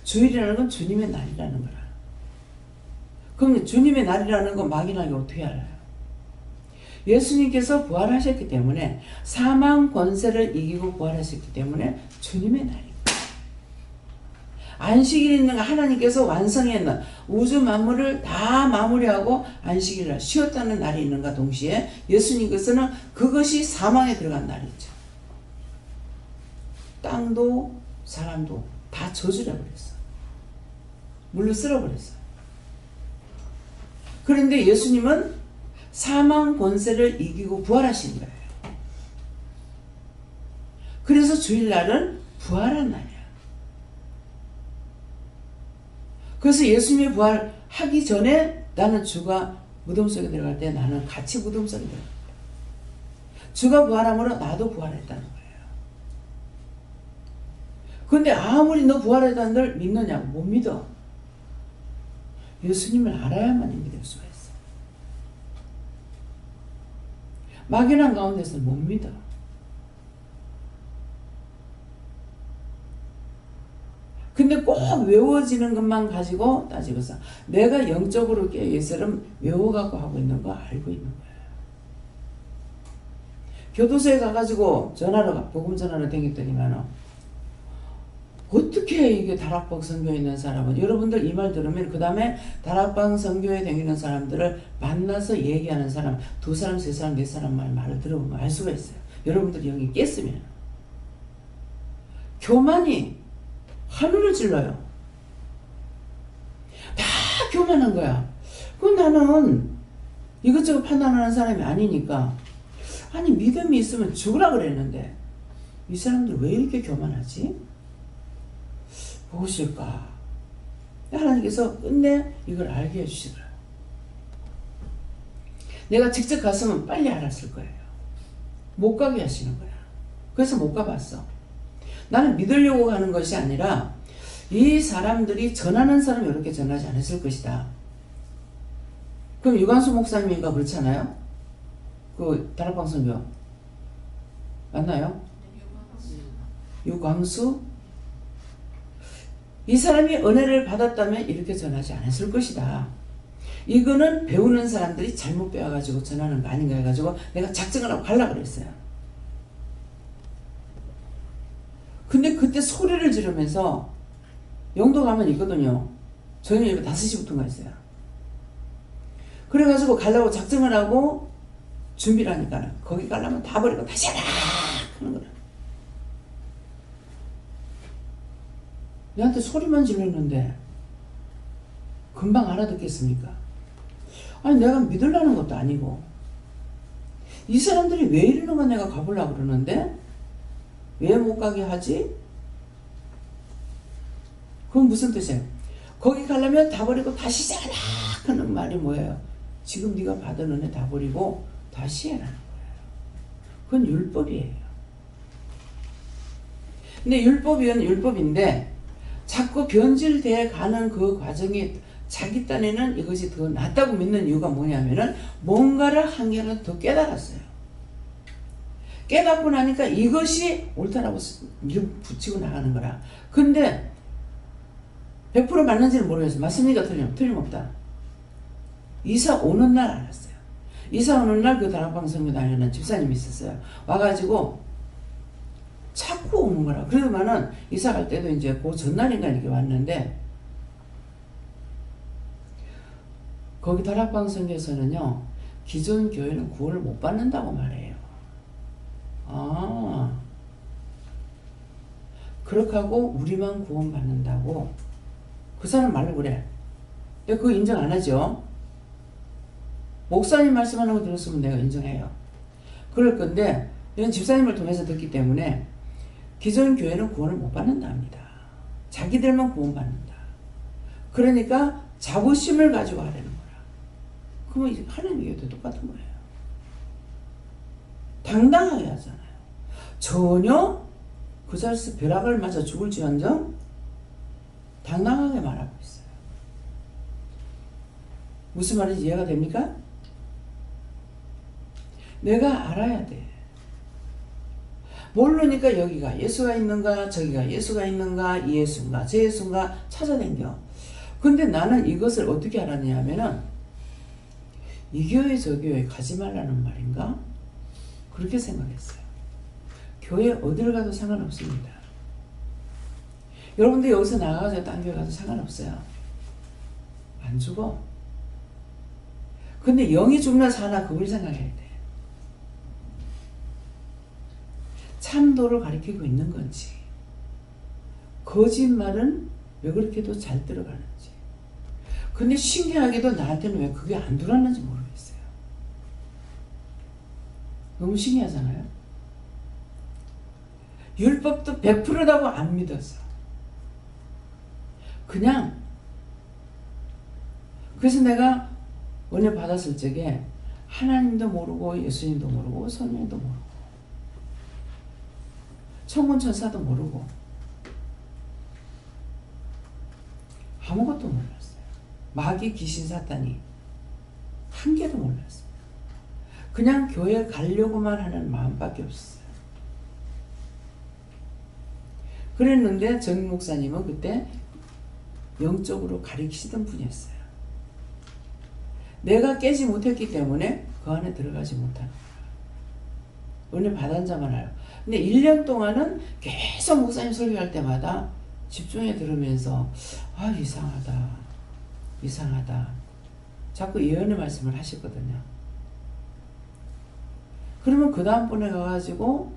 주일이라는 건 주님의 날이라는 거라. 그럼 주님의 날이라는 건 막연하게 어떻게 알아요? 예수님께서 부활하셨기 때문에 사망 권세를 이기고 부활하셨기 때문에 주님의 날입니다. 안식일이 있는 거 하나님께서 완성했는 우주 만물을 다 마무리하고 안식일을 쉬었다는 날이 있는가 동시에 예수님께서는 그것이 사망에 들어간 날이죠. 땅도 사람도 다 저주려 버렸어. 물로 쓸어버렸어. 그런데 예수님은 사망 권세를 이기고 부활하신 거예요. 그래서 주일날은 부활한 날이야. 그래서 예수님이 부활하기 전에 나는 주가 무덤 속에 들어갈 때 나는 같이 무덤 속에 들어갈 거야. 주가 부활함으로 나도 부활했다는 거예요. 근데 아무리 너 부활했다는 걸 믿느냐고 못 믿어. 예수님을 알아야만 믿을 수가 있어. 막연한 가운데서는 못 믿어. 근데 꼭 외워지는 것만 가지고 따지고서 내가 영적으로 예수를 외워갖고 하고 있는 거 알고 있는 거예요. 교도소에 가가지고 복음 전하러 다녔더니만은 어떻게 이게 다락방 선교에 있는 사람은 여러분들 이 말 들으면 그 다음에 다락방 선교에 다니는 사람들을 만나서 얘기하는 사람 2사람 3사람 4사람 말을 들어보면 알 수가 있어요. 여러분들이 영이 깼으면 교만이 하늘을 찔러요. 다 교만한 거야. 그럼 나는 이것저것 판단하는 사람이 아니니까 아니 믿음이 있으면 죽으라 그랬는데 이 사람들 왜 이렇게 교만하지? 무엇일까? 하나님께서 끝내 이걸 알게 해주시더라고요. 내가 직접 갔으면 빨리 알았을 거예요. 못 가게 하시는 거야. 그래서 못 가봤어. 나는 믿으려고 가는 것이 아니라 이 사람들이 전하는 사람이 이렇게 전하지 않았을 것이다. 그럼 유광수 목사님인가 그렇잖아요? 그 다락방 선교 맞나요? 유광수? 이 사람이 은혜를 받았다면 이렇게 전하지 않았을 것이다. 이거는 배우는 사람들이 잘못 배워가지고 전하는 거 아닌가 해가지고 내가 작정을 하고 가려고 그랬어요. 근데 그때 소리를 지르면서 영도 가면 있거든요. 저녁에 5시부터가 있어요. 그래가지고 가려고 작정을 하고 준비를 하니까 거기 가려면 다 버리고 다시 하라 하는 거라. 얘한테 소리만 질렀는데 금방 알아듣겠습니까? 아니 내가 믿으려는 것도 아니고 이 사람들이 왜 이러는가 내가 가보려고 그러는데 왜 못 가게 하지? 그건 무슨 뜻이에요? 거기 가려면 다 버리고 다시 시작하라 하는 말이 뭐예요? 지금 네가 받은 은혜 다 버리고 다시 해라는 거예요. 그건 율법이에요. 근데 율법이면 율법인데 자꾸 변질되어 가는 그 과정이 자기 딴에는 이것이 더 낫다고 믿는 이유가 뭐냐면은 뭔가를 한 개는 더 깨달았어요. 깨닫고 나니까 이것이 옳다라고 붙이고 나가는 거라. 근데 100% 맞는지는 모르겠어요. 맞습니까? 틀림없다. 이사 오는 날 알았어요. 이사 오는 날 그 다락방 선교 다니는 집사님이 있었어요. 와가지고 자꾸 오는 거라. 그러더만은 이사 갈 때도 이제 그 전날인가 이렇게 왔는데 거기 다락방 선교에서는요 기존 교회는 구원을 못 받는다고 말해요. 아 그렇게 하고 우리만 구원 받는다고 그 사람 말로 그래. 근데 그거 인정 안 하죠. 목사님 말씀하는 거 들었으면 내가 인정해요. 그럴 건데 이건 집사님을 통해서 듣기 때문에 기존 교회는 구원을 못 받는다 합니다. 자기들만 구원 받는다. 그러니까 자부심을 가지고 하라는 거라. 그러면 이제 하나님 교회도 똑같은 거예요. 당당하게 하잖아요. 전혀 그 자리에서 벼락을 맞아 죽을지언정 당당하게 말하고 있어요. 무슨 말인지 이해가 됩니까? 내가 알아야 돼. 모르니까 여기가 예수가 있는가 저기가 예수가 있는가 이 예수인가 저 예수인가 찾아댕겨. 근데 나는 이것을 어떻게 알았냐 하면은 이 교회 저 교회 가지 말라는 말인가? 그렇게 생각했어요. 교회 어디를 가도 상관없습니다. 여러분들 여기서 나가서 딴 교회 가도 상관없어요. 안 죽어. 근데 영이 죽나 사나 그걸 생각해야 돼. 참도를 가리키고 있는 건지 거짓말은 왜 그렇게도 잘 들어가는지. 근데 신기하게도 나한테는 왜 그게 안 들어왔는지 모르겠어요. 너무 신기하잖아요. 율법도 100%라고 안 믿었어. 그냥. 그래서 내가 은혜 받았을 적에 하나님도 모르고 예수님도 모르고 성령도 모르고 천군 천사도 모르고 아무것도 몰랐어요. 마귀 귀신 사탄이 한 개도 몰랐어요. 그냥 교회 가려고만 하는 마음밖에 없었어요. 그랬는데 정 목사님은 그때 영적으로 가리키시던 분이었어요. 내가 깨지 못했기 때문에 그 안에 들어가지 못하는 거야. 은혜 받은 자만 알고. 근데 1년 동안은 계속 목사님 설교할 때마다 집중해 들으면서 이상하다. 이상하다. 자꾸 예언의 말씀을 하시거든요. 그러면 그 다음번에 가가지고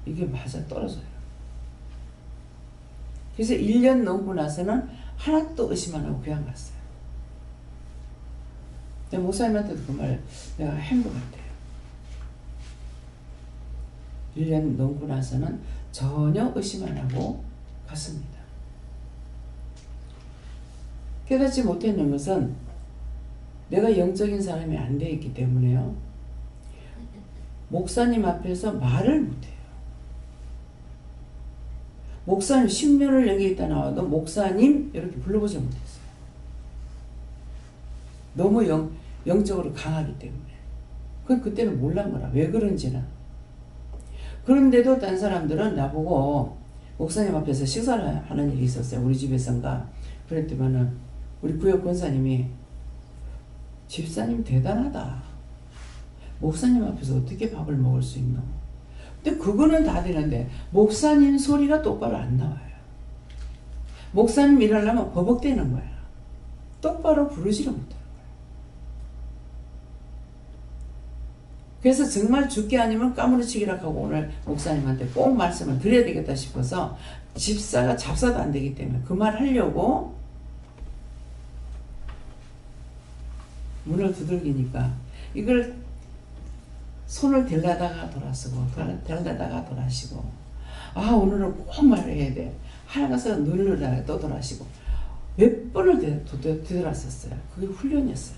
이게 맞아 떨어져요. 그래서 1년 넘고 나서는 하나도 의심 안 하고 그냥 갔어요. 목사님한테도 그 말 내가 한 것 같아요. 1년 넘고 나서는 전혀 의심 안 하고 갔습니다. 깨닫지 못했는 것은 내가 영적인 사람이 안 되어 있기 때문에요. 목사님 앞에서 말을 못해요. 목사님 10년을 여기 있다 나와도 목사님 이렇게 불러보지 못했어요. 너무 영적으로 강하기 때문에. 그때는 몰란 거라. 왜 그런지는. 그런데도 딴 사람들은 나보고 목사님 앞에서 식사를 하는 일이 있었어요. 우리 집에선가. 그랬더니만은 우리 구역 권사님이 집사님 대단하다. 목사님 앞에서 어떻게 밥을 먹을 수 있노? 근데 그거는 다 되는데 목사님 소리가 똑바로 안 나와요. 목사님 일하려면 버벅대는 거야. 똑바로 부르지를 못하는 거야. 그래서 정말 죽게 아니면 까무러치기라 하고 오늘 목사님한테 꼭 말씀을 드려야 되겠다 싶어서 집사가 잡사도 안 되기 때문에 그 말 하려고 문을 두들기니까 이걸 손을 댈려다가 돌아서고 댈려다가 돌아시고 오늘은 꼭 말해야 돼. 하나가서 누르다가 또 돌아시고 몇 번을 뒤돌았었어요. 그게 훈련이었어요.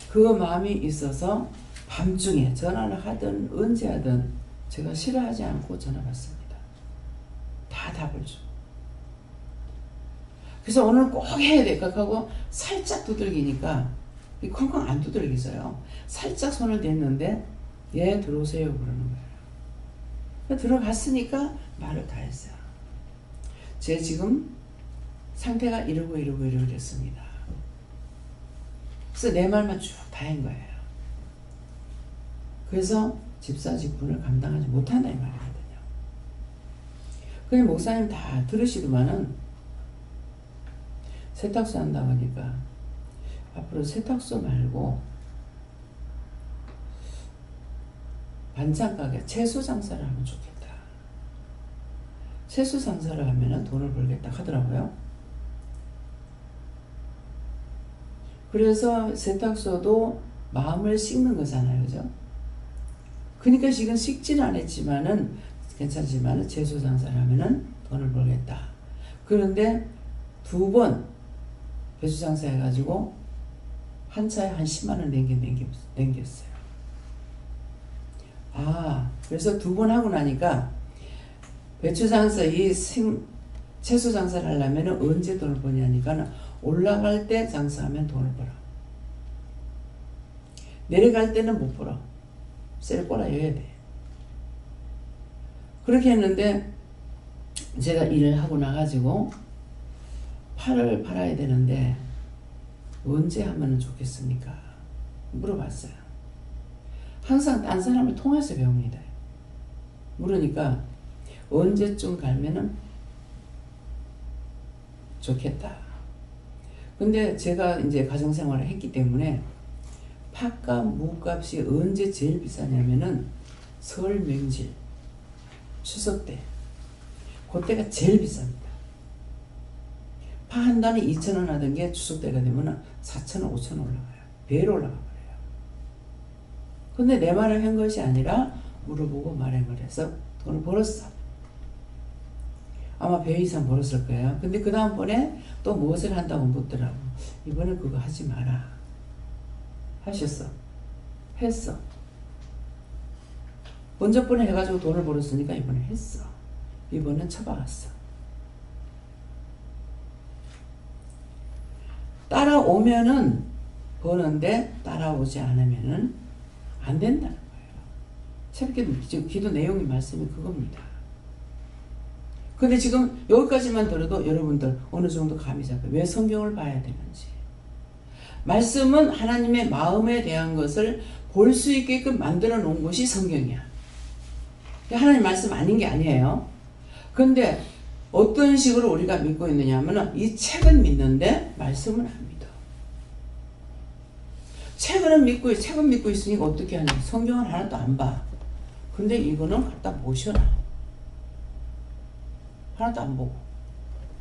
그 마음이 있어서 밤중에 전화를 하든 언제 하든 제가 싫어하지 않고 전화 받습니다. 다 답을 줘. 그래서 오늘 꼭 해야 돼 하고 살짝 두들기니까 콩콩 안 두들기서요. 살짝 손을 댔는데 예 들어오세요 그러는 거예요. 들어갔으니까 말을 다 했어요. 제 지금 상태가 이러고 됐습니다. 그래서 내 말만 쭉 다 한 거예요. 그래서 집사 직분을 감당하지 못한다 이 말이거든요. 그냥 목사님 다 들으시더만은 세탁소 한다고 하니까 앞으로 세탁소 말고 반찬 가게 채소 장사를 하면 좋겠다. 채소 장사를 하면은 돈을 벌겠다 하더라고요. 그래서 세탁소도 마음을 씻는 거잖아요, 그죠? 그러니까 지금 씻지는 않았지만은 괜찮지만은 채소 장사를 하면은 돈을 벌겠다. 그런데 2번 배추 장사 해가지고 한 차에 한 10만 원 남겼어요. 그래서 2번 하고 나니까 배추 장사 채소 장사를 하려면 언제 돈을 버냐니까 올라갈 때 장사하면 돈을 벌어. 내려갈 때는 못 벌어. 셀 꼬라여야 돼. 그렇게 했는데 제가 일을 하고 나가지고 팔을 팔아야 되는데 언제 하면 좋겠습니까? 물어봤어요. 항상 딴 사람을 통해서 배웁니다. 물으니까 언제쯤 가면은 좋겠다. 근데 제가 이제 가정생활을 했기 때문에 팥값, 무값이 언제 제일 비싸냐면은 설 명절, 추석 때. 그때가 제일 비쌉니다. 파 한 단에 2,000원 하던 게 추석 때가 되면 4,000원, 5,000원 올라가요. 배로 올라가 버려요. 근데 내 말을 한 것이 아니라 물어보고 말한 거라서 돈을 벌었어. 아마 배 이상 벌었을 거예요. 근데 그 다음번에 또 무엇을 한다고 묻더라고. 이번에 그거 하지 마라. 하셨어. 했어. 먼저 번에 해가지고 돈을 벌었으니까 이번에 했어. 이번엔 쳐박았어. 따라오면은 버는데 따라오지 않으면은 안 된다는 거예요. 새벽기도 지금 기도 내용이 말씀이 그겁니다. 근데 지금 여기까지만 들어도 여러분들 어느 정도 감이 잡혀요. 왜 성경을 봐야 되는지. 말씀은 하나님의 마음에 대한 것을 볼 수 있게끔 만들어 놓은 것이 성경이야. 하나님 말씀 아닌 게 아니에요. 근데 어떤 식으로 우리가 믿고 있느냐 하면 이 책은 믿는데 말씀은 안 믿어. 책은 믿고 있으니까 어떻게 하냐. 성경은 하나도 안 봐. 근데 이거는 갖다 모셔놔. 하나도 안 보고.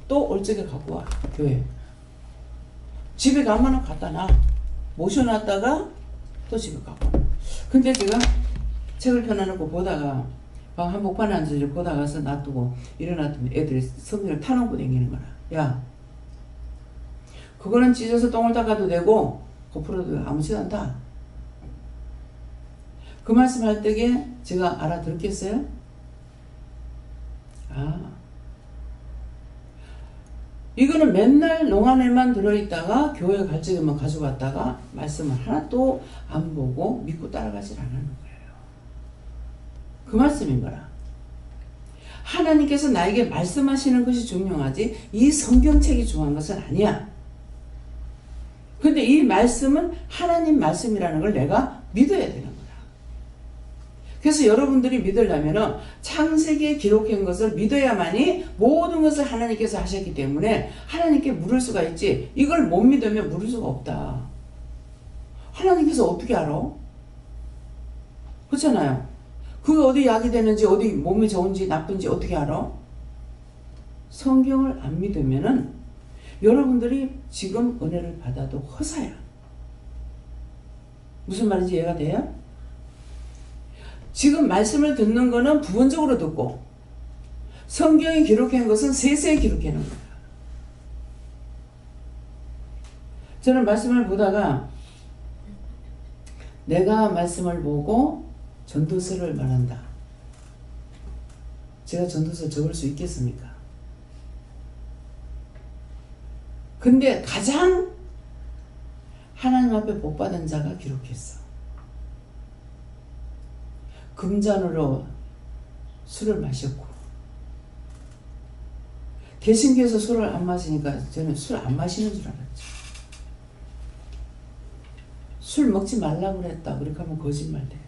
또 얼적에 갖고 와. 교회. 집에 가면은 갖다 놔. 모셔놨다가 또 집에 갖고 와. 근데 제가 책을 펴놔놓고 보다가 방 한복판에 앉아서 보다가서 놔두고 일어났더니 애들이 성경을 타놓고 다니는 거라. 야, 그거는 찢어서 똥을 닦아도 되고 고프로도 아무지도 않다. 그 말씀할 때에 제가 알아듣겠어요? 이거는 맨날 농안에만 들어있다가 교회 갈 적에만 가져갔다가 말씀을 하나도 안 보고 믿고 따라가질 않는 거예요. 그 말씀인 거라. 하나님께서 나에게 말씀하시는 것이 중요하지 이 성경책이 중요한 것은 아니야. 근데 이 말씀은 하나님 말씀이라는 걸 내가 믿어야 되는 거야. 그래서 여러분들이 믿으려면 창세기에 기록한 것을 믿어야만이 모든 것을 하나님께서 하셨기 때문에 하나님께 물을 수가 있지. 이걸 못 믿으면 물을 수가 없다. 하나님께서 어떻게 알아? 그렇잖아요. 그게 어디 약이 되는지 어디 몸이 좋은지 나쁜지 어떻게 알아? 성경을 안 믿으면은 여러분들이 지금 은혜를 받아도 허사야. 무슨 말인지 이해가 돼요? 지금 말씀을 듣는 거는 부분적으로 듣고 성경이 기록한 것은 세세히 기록해 놓은 거야. 저는 말씀을 보다가 내가 말씀을 보고 전도서를 말한다. 제가 전도서 적을 수 있겠습니까? 근데 가장 하나님 앞에 복받은 자가 기록했어. 금잔으로 술을 마셨고 개신교에서 술을 안 마시니까 저는 술 안 마시는 줄 알았죠. 술 먹지 말라고 그랬다. 그렇게 하면 거짓말 돼요.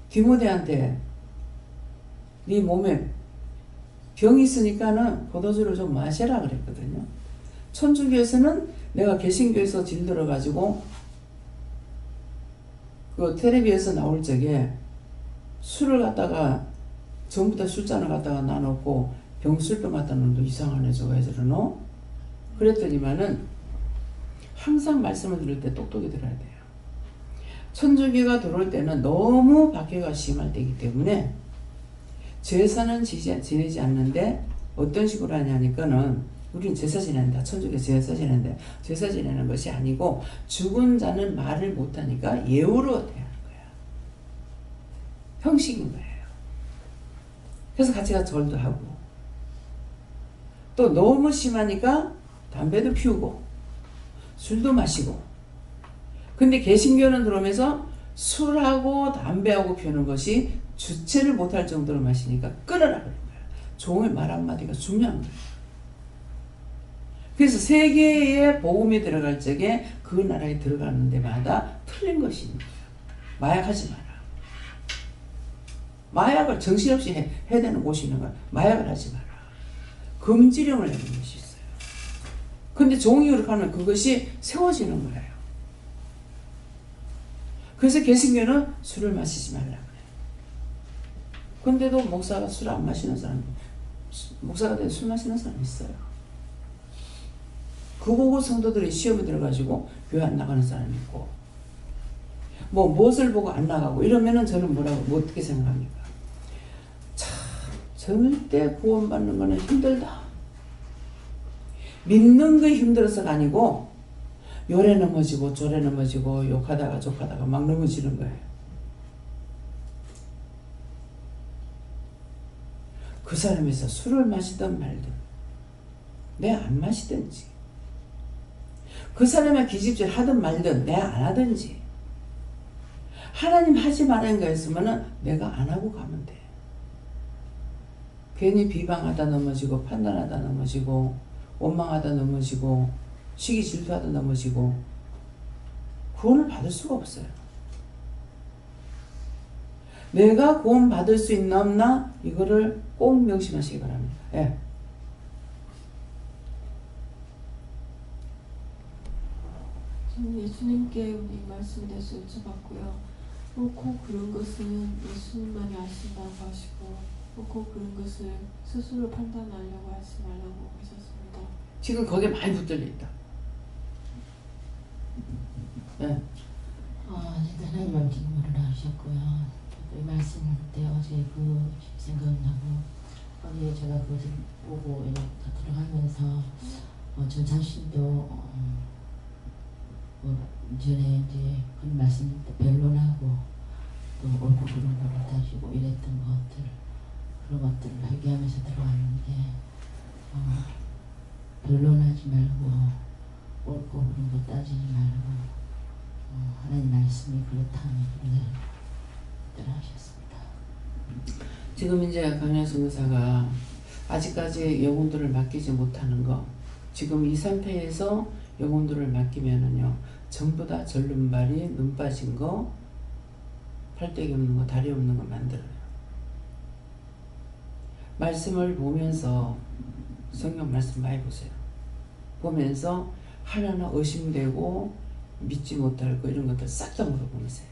디모데한테 네 몸에 병이 있으니까는 포도주를 좀 마셔라 그랬거든요. 천주교에서는 내가 개신교에서 질들어가지고 그 텔레비에서 나올 적에 술을 갖다가 전부 다 술잔을 갖다가 놔놓고 술병 갖다 놓는 도 이상하네 저거 저러노? 그랬더니만은 항상 말씀을 들을 때 똑똑히 들어야 돼요. 천주교가 들어올 때는 너무 박해가 심할 때이기 때문에 제사는 지내지 않는데 어떤 식으로 하냐니까는 우리는 제사 지낸다. 천주교 제사 지낸다. 제사 지내는 것이 아니고 죽은 자는 말을 못하니까 예우로 대하는 거야. 형식인 거예요. 그래서 같이 가서 절도 하고 또 너무 심하니까 담배도 피우고 술도 마시고 근데 개신교는 들어오면서 술하고 담배하고 피우는 것이 주체를 못할 정도로 마시니까 끊으라 그런 거야. 종의 말 한마디가 중요한 거야. 그래서 세계에 복음이 들어갈 적에 그 나라에 들어가는 데마다 틀린 것이 있는 거야. 마약하지 마라. 마약을 정신없이 해야 되는 곳이 있는 거야. 마약을 하지 마라. 금지령을 내는 것이 있어요. 근데 종이 그렇게 하면 그것이 세워지는 거예요. 그래서 개신교는 술을 마시지 말라 그래. 근데도 목사가 술 안 마시는 사람, 목사가 돼서 술 마시는 사람 있어요. 그 보고 성도들이 시험에 들어가지고 교회 안 나가는 사람이 있고, 뭐 무엇을 보고 안 나가고 이러면은 저는 뭐 어떻게 생각합니까? 참 절대 구원받는 거는 힘들다. 믿는 거 힘들어서가 아니고 요래 넘어지고 저래 넘어지고 욕하다가 족하다가 막 넘어지는 거예요. 그 사람에서 술을 마시든 말든 내가 안 마시든지, 그 사람의 기집질 하든 말든 내가 안 하든지, 하나님 하지 말라는 거였으면 내가 안 하고 가면 돼. 괜히 비방하다 넘어지고 판단하다 넘어지고 원망하다 넘어지고 시기 질투하다 넘어지고 구원을 받을 수가 없어요. 내가 구원 받을 수 있나 없나 이거를 꼭 명심하시기 바랍니다. 예. 저는 예수님께 우리 말씀에 대해서 여쭤봤고요. 꼭 그런 것은 예수님만이 아신다고 하시고, 꼭 그런 것을 스스로 판단하려고 하지 말라고 하셨습니다. 지금 거기에 많이 붙들려 있다. 네. 어쨌든 하나님 질문을 하셨고요. 이 말씀 때 어제 그 생각나고, 어제 제가 그것을 보고 이렇게 들어가면서 저 자신도 전에 이제 그 말씀 때 변론하고 또 옳고 그른 걸 따지고 이랬던 것들, 그런 것들을 회개하면서 들어왔는데 변론하지 말고 옳고 그른 거 따지지 말고 하나님 말씀이 그렇다면 그대로 하셨습니다. 지금 이제 강현수 의사가 아직까지 영혼들을 맡기지 못하는 거, 지금 이 상태에서 영혼들을 맡기면은요 전부 다 절름발이, 눈 빠진 거, 팔대기 없는 거, 다리 없는 거 만들어요. 말씀을 보면서, 성경 말씀 많이 보세요. 보면서 하나하나 의심되고 믿지 못할 거 이런 것들 싹 다 물어보세요.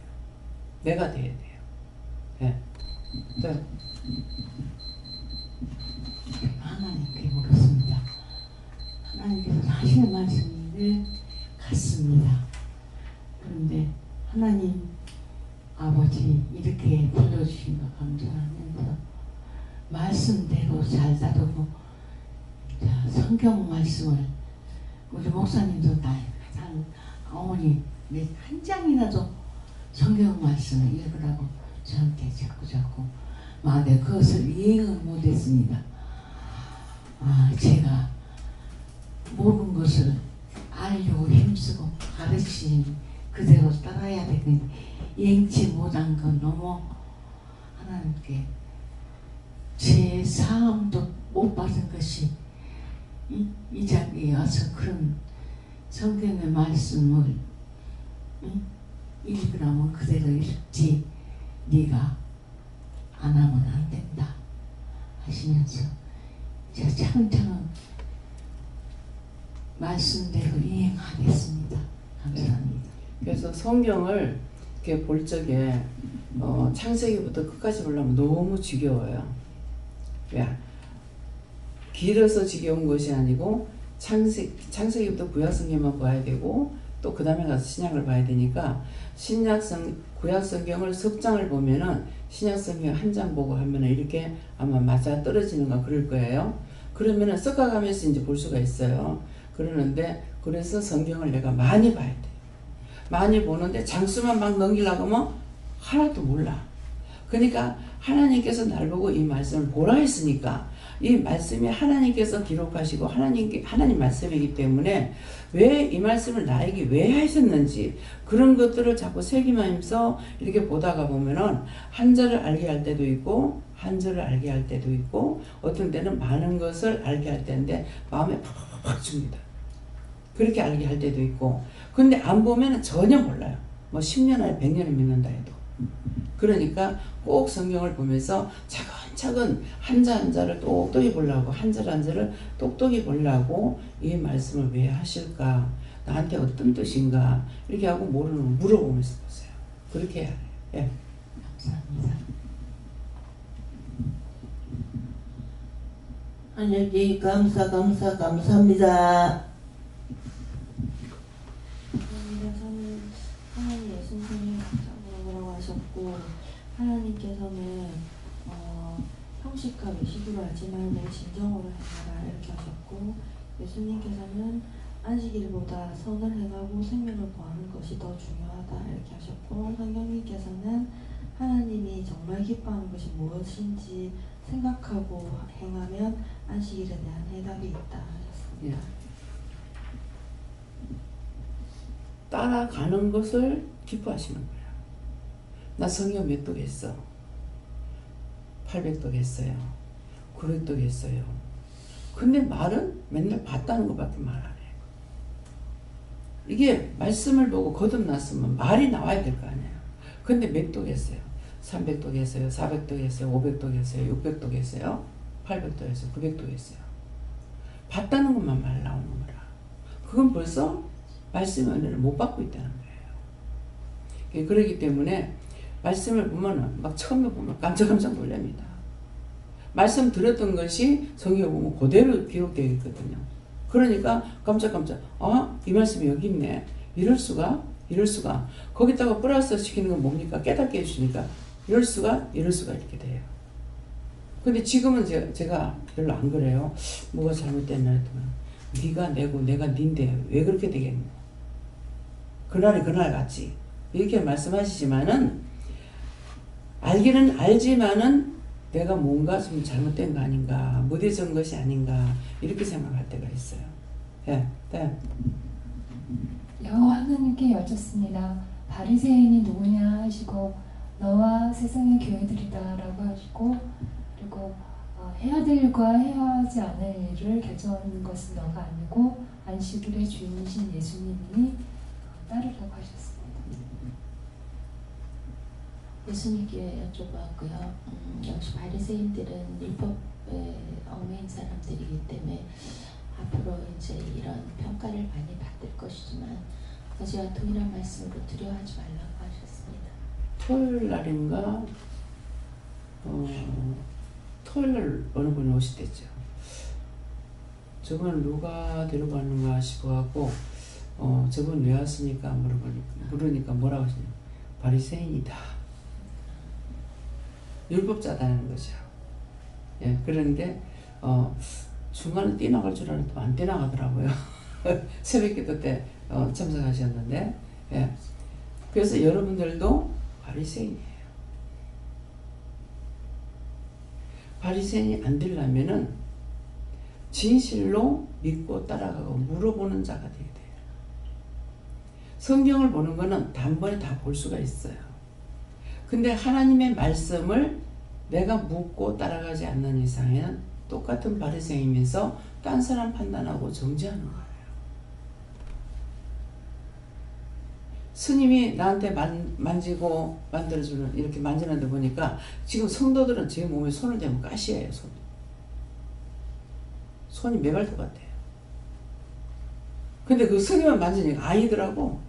내가 돼야 돼요. 네. 네. 하나님께 물었습니다. 하나님께서 하시는 말씀이 늘 같습니다. 그런데 하나님 아버지 이렇게 불러주신 거 감사하면서 말씀대로 잘 다루고, 성경 말씀을 우리 목사님도 다 어머니 한 장이라도 성경 말씀을 읽으라고 저한테 자꾸 말해 그것을 이해를 못했습니다. 제가 모르는 것을 알려고 힘쓰고 가르치니 그대로 따라야 되니 예행치 못한 건 너무 하나님께 제 사함도 못 받은 것이 이 자리에 와서 그런 성경의 말씀을 읽으라면 그대로 읽지 네가 안 하면 안 된다 하시면서 제가 차근차근 말씀대로 이행하겠습니다. 감사합니다. 그래서 성경을 이렇게 볼 적에 창세기부터 끝까지 보려면 너무 지겨워요. 왜? 길어서 지겨운 것이 아니고 창세기부터 구약성경만 봐야 되고 또 그 다음에 가서 신약을 봐야 되니까 구약성경을 석 장을 보면은 신약성경 한 장 보고 하면은 이렇게 아마 맞아 떨어지는가 그럴 거예요. 그러면은 섞어가면서 이제 볼 수가 있어요. 그러는데 그래서 성경을 내가 많이 봐야 돼. 많이 보는데 장수만 막 넘기려고 하면 하나도 몰라. 그러니까 하나님께서 날 보고 이 말씀을 보라 했으니까 이 말씀이 하나님께서 기록하시고 하나님 말씀이기 때문에 왜 이 말씀을 나에게 왜 하셨는지 그런 것들을 자꾸 새기면서 이렇게 보다가 보면은 한 절을 알게 할 때도 있고 한 절을 알게 할 때도 있고 어떤 때는 많은 것을 알게 할 때인데 마음에 팍팍팍 줍니다. 그렇게 알게 할 때도 있고 근데 안 보면 전혀 몰라요. 뭐 10년 아니 100년을 믿는다 해도. 그러니까 꼭 성경을 보면서 차근차근 한자 한자를 똑똑히 보려고 한 절 한 절을 똑똑히 보려고 이 말씀을 왜 하실까? 나한테 어떤 뜻인가? 이렇게 하고 모르는 거 물어보면서 보세요. 그렇게 해야 해요. 예. 감사합니다. 하나님 감사합니다. 형식과 외식으로 하지 말고 진정으로 행하라 이렇게 하셨고, 예수님께서는 안식일보다 선을 행하고 생명을 구하는 것이 더 중요하다 이렇게 하셨고, 성경님께서는 하나님이 정말 기뻐하는 것이 무엇인지 생각하고 행하면 안식일에 대한 해답이 있다 하셨습니다. 따라가는 것을 기뻐하시는 거예요. 나 성경 몇 독 했어? 800독 했어요. 900독 했어요. 근데 말은 맨날 봤다는 것밖에 말 안 해요. 이게 말씀을 보고 거듭났으면 말이 나와야 될 거 아니에요. 근데 몇 독 했어요? 300독 했어요. 400독 했어요. 500독 했어요. 600독 했어요. 800독 했어요. 900독 했어요. 봤다는 것만 말 나오는 거라. 그건 벌써 말씀의 은혜를 못 받고 있다는 거예요. 그렇기 때문에 말씀을 보면은 막 처음에 보면 깜짝깜짝 놀랍니다. 말씀 들었던 것이 성경에 보면 그대로 기록되어 있거든요. 그러니까 깜짝깜짝 이 말씀이 여기 있네. 이럴 수가 거기다가 플러스 시키는 건 뭡니까? 깨닫게 해주시니까 이럴 수가 이렇게 돼요. 근데 지금은 제가 별로 안 그래요. 뭐가 잘못됐나 했더니 네가 내고 내가 닌데 왜 그렇게 되겠노? 그날이 그날 같지. 이렇게 말씀하시지만은 알기는 알지만은 내가 뭔가 좀 잘못된 거 아닌가, 무뎌진 것이 아닌가 이렇게 생각할 때가 있어요. 네. 여호와 하나님께 여쭙습니다. 바리새인이 누구냐 하시고 너와 세상의 교회들이다 라고 하시고, 그리고 해야 될 일과 해야 하지 않을 일을 결정하는 것은 너가 아니고 안식일의 주인이신 예수님이 따르라고 하셨습니다. 예수님께 여쭤봤고요. 역시 바리새인들은 율법에 얽매인 사람들이기 때문에 앞으로 이제 이런 평가를 많이 받을 것이지만 어제와 동일한 말씀으로 두려워하지 말라고 하셨습니다. 토요일 날인가 토요일 날 어느 분이 오시댔죠. 저번에 누가 데리고 왔는가 싶어갖고 저번 왜 왔습니까? 물으니까 뭐라고 하시냐. 바리새인이다. 율법자다는 거죠. 예, 그런데 중간에 뛰어나갈 줄 알았는데 안 뛰어나가더라고요. 새벽기도 때 참석하셨는데, 예. 그래서 여러분들도 바리새인이에요. 바리새인이 안 되려면은 진실로 믿고 따라가고 물어보는 자가 되게 돼요. 성경을 보는 거는 단번에 다 볼 수가 있어요. 근데 하나님의 말씀을 내가 묻고 따라가지 않는 이상에는 똑같은 바리새인이면서 딴 사람 판단하고 정죄하는 거예요. 스님이 나한테 만지고 만들어주는, 이렇게 만지는데 보니까 지금 성도들은 제 몸에 손을 대면 가시예요. 손이 메발톱 같아요. 근데 그 스님을 만지니까 아니더라고.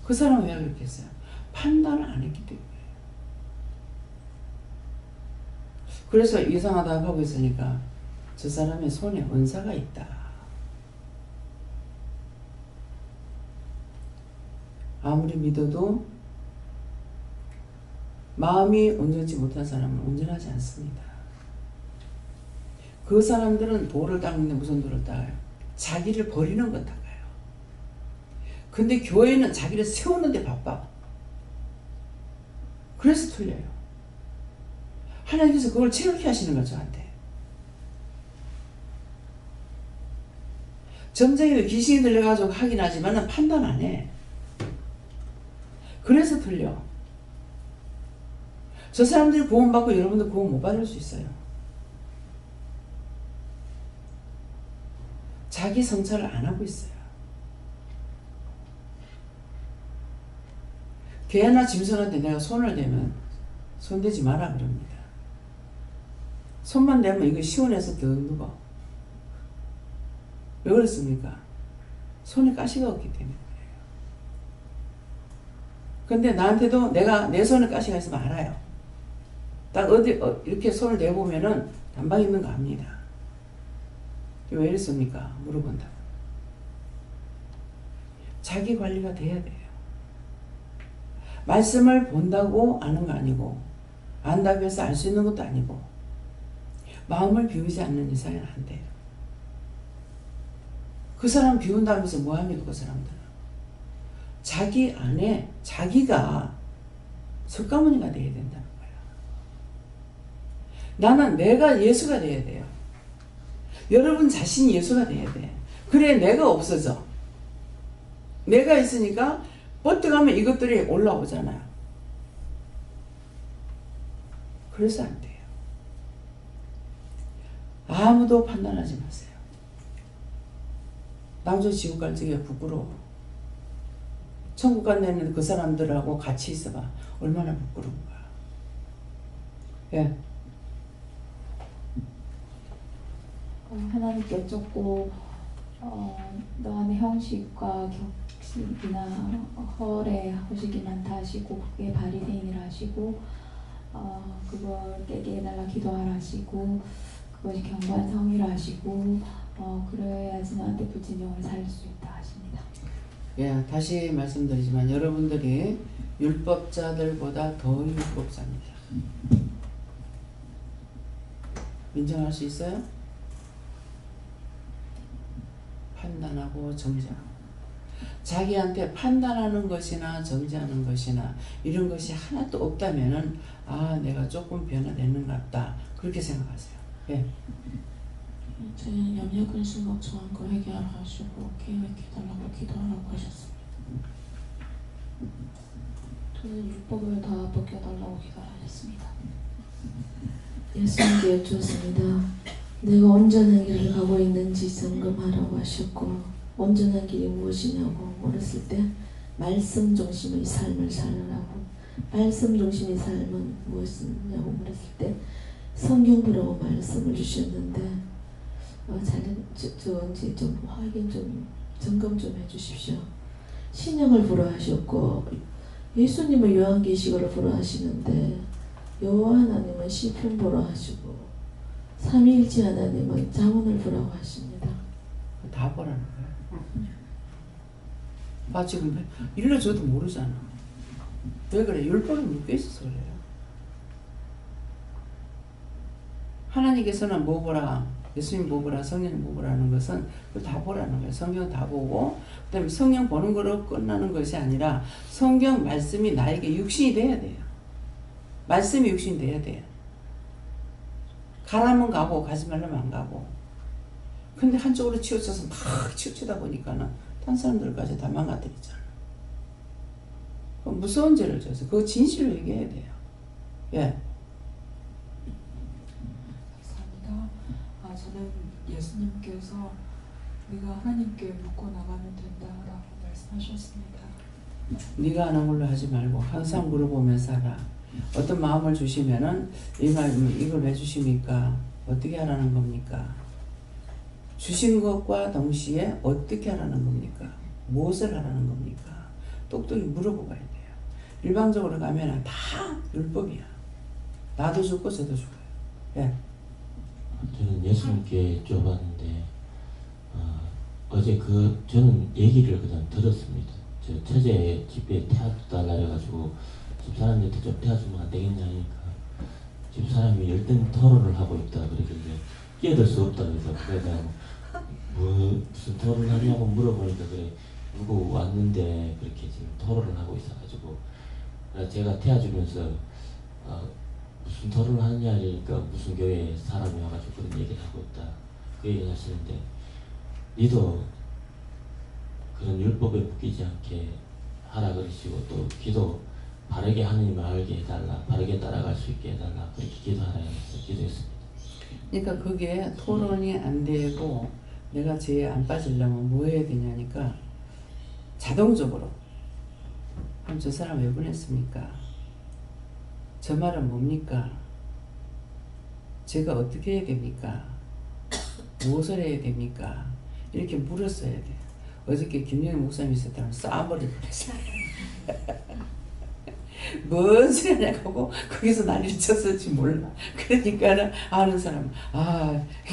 그 사람은 왜 그렇게 했어요? 판단을 안 했기 때문에. 그래서 이상하다 하고 있으니까 저 사람의 손에 은사가 있다. 아무리 믿어도 마음이 온전치 못한 사람은 온전하지 않습니다. 그 사람들은 돌을 닦는데 무슨 돌을 닦아요? 자기를 버리는 것 닦아요. 근데 교회는 자기를 세우는데 바빠. 그래서 틀려요. 하나님께서 그걸 채우게 하시는 거죠, 저한테. 점쟁이도 귀신이 들려가지고 하긴 하지만 판단 안 해. 그래서 틀려. 저 사람들이 구원받고 여러분들 구원 못 받을 수 있어요. 자기 성찰을 안 하고 있어요. 개나 짐승한테 내가 손을 대면 손대지 마라 그럽니다. 손만 대면 이거 시원해서 더 누워. 왜 그렇습니까? 손에 가시가 없기 때문에 그래요. 근데 나한테도 내가 내 손에 가시가 있으면 알아요. 딱 어디 이렇게 손을 대보면은 단방 있는 거 압니다. 왜 이랬습니까? 물어본다. 자기 관리가 돼야 돼요. 말씀을 본다고 아는 거 아니고 안다고 해서 알 수 있는 것도 아니고 마음을 비우지 않는 이상은 안 돼요. 그 사람 비운다면서 뭐합니까? 그 사람들은 자기 안에 자기가 석가모니가 돼야 된다는 거예요. 나는 내가 예수가 돼야 돼요. 여러분 자신이 예수가 돼야 돼. 그래 내가 없어져. 내가 있으니까 뻗어가면 이것들이 올라오잖아요. 그래서 안 돼요. 아무도 판단하지 마세요. 나중에 지옥 갈 적에 부끄러워. 천국 간다는 그 사람들하고 같이 있어봐. 얼마나 부끄러운 거야. 예. 하나님께 쫓고 너 안에 형식과 격식이나 허례 호식이 많다 하시고 그게 바리새인이라 하시고 그걸 깨게 해달라 기도하라 하시고 그것이 견고한 성이라 하시고 그래야지 너한테 불진영을 살릴 수 있다 하십니다. 예, 다시 말씀드리지만 여러분들이 율법자들보다 더 율법자입니다. 인정할 수 있어요? 판단하고 정죄하고 자기한테 판단하는 것이나 정죄하는 것이나 이런 것이 하나도 없다면은 아 내가 조금 변화되는 것 같다 그렇게 생각하세요. 예. 제 염려 근심 걱정한 거 해결하라 하시고 계획해달라고 기도하라고 하셨습니다. 저는 율법을 다 벗겨달라고 기도하셨습니다. 예수님께 여쭈었습니다. 내가 온전한 길을 가고 있는지 점검하라고 하셨고 온전한 길이 무엇이냐고 물었을 때 말씀 중심의 삶을 살으라고 말씀 중심의 삶은 무엇이냐고 물었을 때 성경 보라고 말씀을 주셨는데 언제 좀 확인 좀 점검 좀 해주십시오. 신약을 보라 하셨고 예수님은 요한계시록을 보라 하시는데 여호와 하나님은 시편 보라 하시고 삼위일체 하나님은 잠언을 보라고 하십니다. 다 보라는 거예요. 나 지금 일러줘도 모르잖아. 왜 그래? 율법에 묶여 있어서 그래요. 하나님께서는 뭐 보라, 예수님 뭐 보라, 성령 뭐 보라는 것은 그걸 다 보라는 거예요. 성경 다 보고 그다음에 성경 보는 거로 끝나는 것이 아니라 성경 말씀이 나에게 육신이 돼야 돼요. 말씀이 육신이 돼야 돼요. 가라면 가고 가지 말라면 안 가고. 근데 한쪽으로 치우쳐서 막 치우치다 보니까는 딴 사람들까지 다 망가뜨리잖아. 무서운 죄를 져서 그거 진실로 얘기해야 돼요. 예. 감사합니다. 저는 예수님께서 네가 하나님께 묻고 나가면 된다라고 말씀하셨습니다. 네가 하는 걸로 하지 말고 항상 물어보면서 하라. 어떤 마음을 주시면은 이 마음 이걸 왜 주십니까? 어떻게 하라는 겁니까? 주신 것과 동시에 어떻게 하라는 겁니까? 무엇을 하라는 겁니까? 똑똑히 물어보고 가야 돼요. 일방적으로 가면 다 율법이야. 나도 죽고 저도 죽어요. 예. 저는 예수님께 여쭤봤는데 어제 저는 얘기를 그냥 들었습니다. 저 처제 집에 태워달라 해가지고 집사람한테 좀 태워주면 안 되겠냐 하니까 집사람이 열띤 토론을 하고 있다 그러길래 끼어들 수 없다 그래서 그래서 무슨 토론을 하냐고 물어보니까 그래 누구 왔는데 그렇게 지금 토론을 하고 있어가지고 제가 태워주면서 무슨 토론을 하느냐 하니까 무슨 교회 사람이 와가지고 그런 얘기를 하고 있다 그 얘기를 하시는데 니도 그런 율법에 묶이지 않게 하라 그러시고 또 기도 바르게 하느님을 알게 해달라 바르게 따라갈 수 있게 해달라 그렇게 기도하라 해서 기도했습니다. 그러니까 그게 토론이 안 되고 내가 죄에 안 빠지려면 뭐 해야 되냐니까 자동적으로 그럼 저 사람 왜 보냈습니까? 저 말은 뭡니까? 제가 어떻게 해야 됩니까? 무엇을 해야 됩니까? 이렇게 물었어야 돼요. 어저께 김영희 목사님 있었다면 싸버릴 뻔했어요. 뭔 소리 하냐고 거기서 난리를 쳤을지 몰라. 그러니까는 아는 사람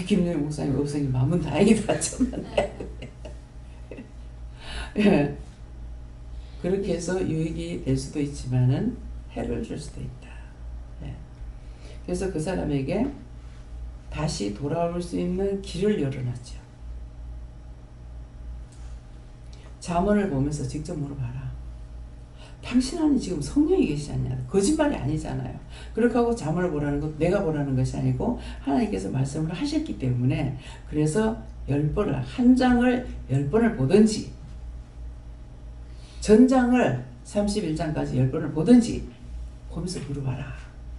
김영희 목사님 없으니 마음은 다행이다 쳤는데 예. 그렇게 해서 유익이 될 수도 있지만은 해를 줄 수도 있다. 예. 그래서 그 사람에게 다시 돌아올 수 있는 길을 열어놨죠. 잠언을 보면서 직접 물어봐라. 당신 안에 지금 성령이 계시지 않냐? 거짓말이 아니잖아요. 그렇게 하고 잠언을 보라는 것, 내가 보라는 것이 아니고 하나님께서 말씀을 하셨기 때문에, 그래서 10번을, 한 장을 10번을 보든지 전장을 31장까지 10번을 보든지 보면서 물어봐라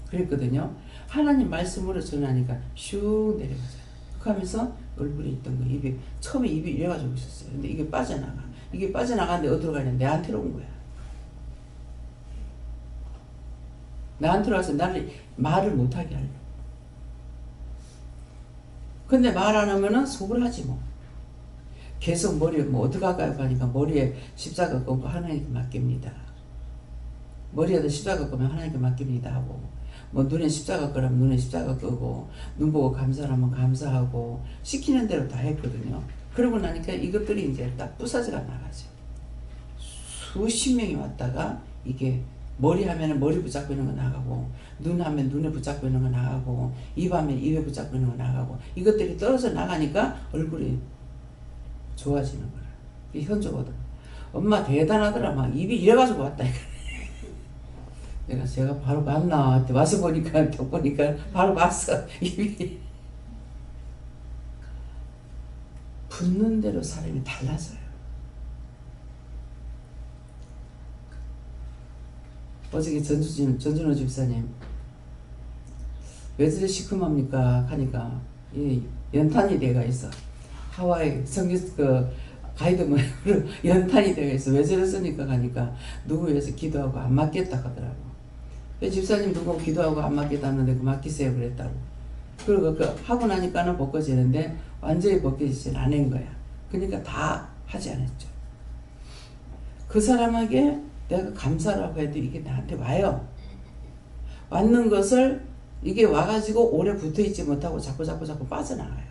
그랬거든요. 하나님 말씀으로 전하니까 슉 내려가잖아요. 그렇게 하면서 얼굴에 있던 거, 입이, 처음에 입이 이래가지고 있었어요. 근데 이게 빠져나가. 이게 빠져나가는데 어디로 가냐? 내한테로 온 거야. 나한테로 와서 나를 말을 못하게 하려고. 근데 말 안 하면은 속을 하지 뭐. 계속 머리에 뭐 어떡할까요? 하니까 머리에 십자가 끄고 하나님께 맡깁니다. 머리에다 십자가 끄면 하나님께 맡깁니다 하고, 뭐 눈에 십자가 끄라면 눈에 십자가 끄고, 눈 보고 감사하면 감사하고, 시키는 대로 다 했거든요. 그러고 나니까 이것들이 이제 딱 부서져가 나가죠. 수십 명이 왔다가 이게 머리 하면은 머리 붙잡고 있는 거 나가고, 눈 하면 눈에 붙잡고 있는 거 나가고, 입 하면 입에 붙잡고 있는 거 나가고, 이것들이 떨어져 나가니까 얼굴이 좋아지는 거라. 이게 현조거든. 엄마 대단하더라. 막 입이 이래가지고 왔다. 제가 바로 봤나? 와서 보니까, 또 보니까 바로 봤어. 입이. 붙는 대로 사람이 달라져요. 어저께 전준호 집사님, 왜 저리 시큼합니까? 하니까, 이 연탄이 돼가 있어. 하와이 가이드 모양으로 연탄이 되어 있어. 왜 저랬습니까? 하니까 누구 위해서 기도하고 안 맞겠다 하더라고. 집사님 누구 기도하고 안 맞겠다는데 그 맡기세요 그랬다고. 그리고 그 하고 나니까는 벗겨지는데 완전히 벗겨지진 않은 거야. 그러니까 다 하지 않았죠. 그 사람에게 내가 감사라고 해도 이게 나한테 와요. 왔는 것을 이게 와가지고 오래 붙어있지 못하고 자꾸 빠져나가요.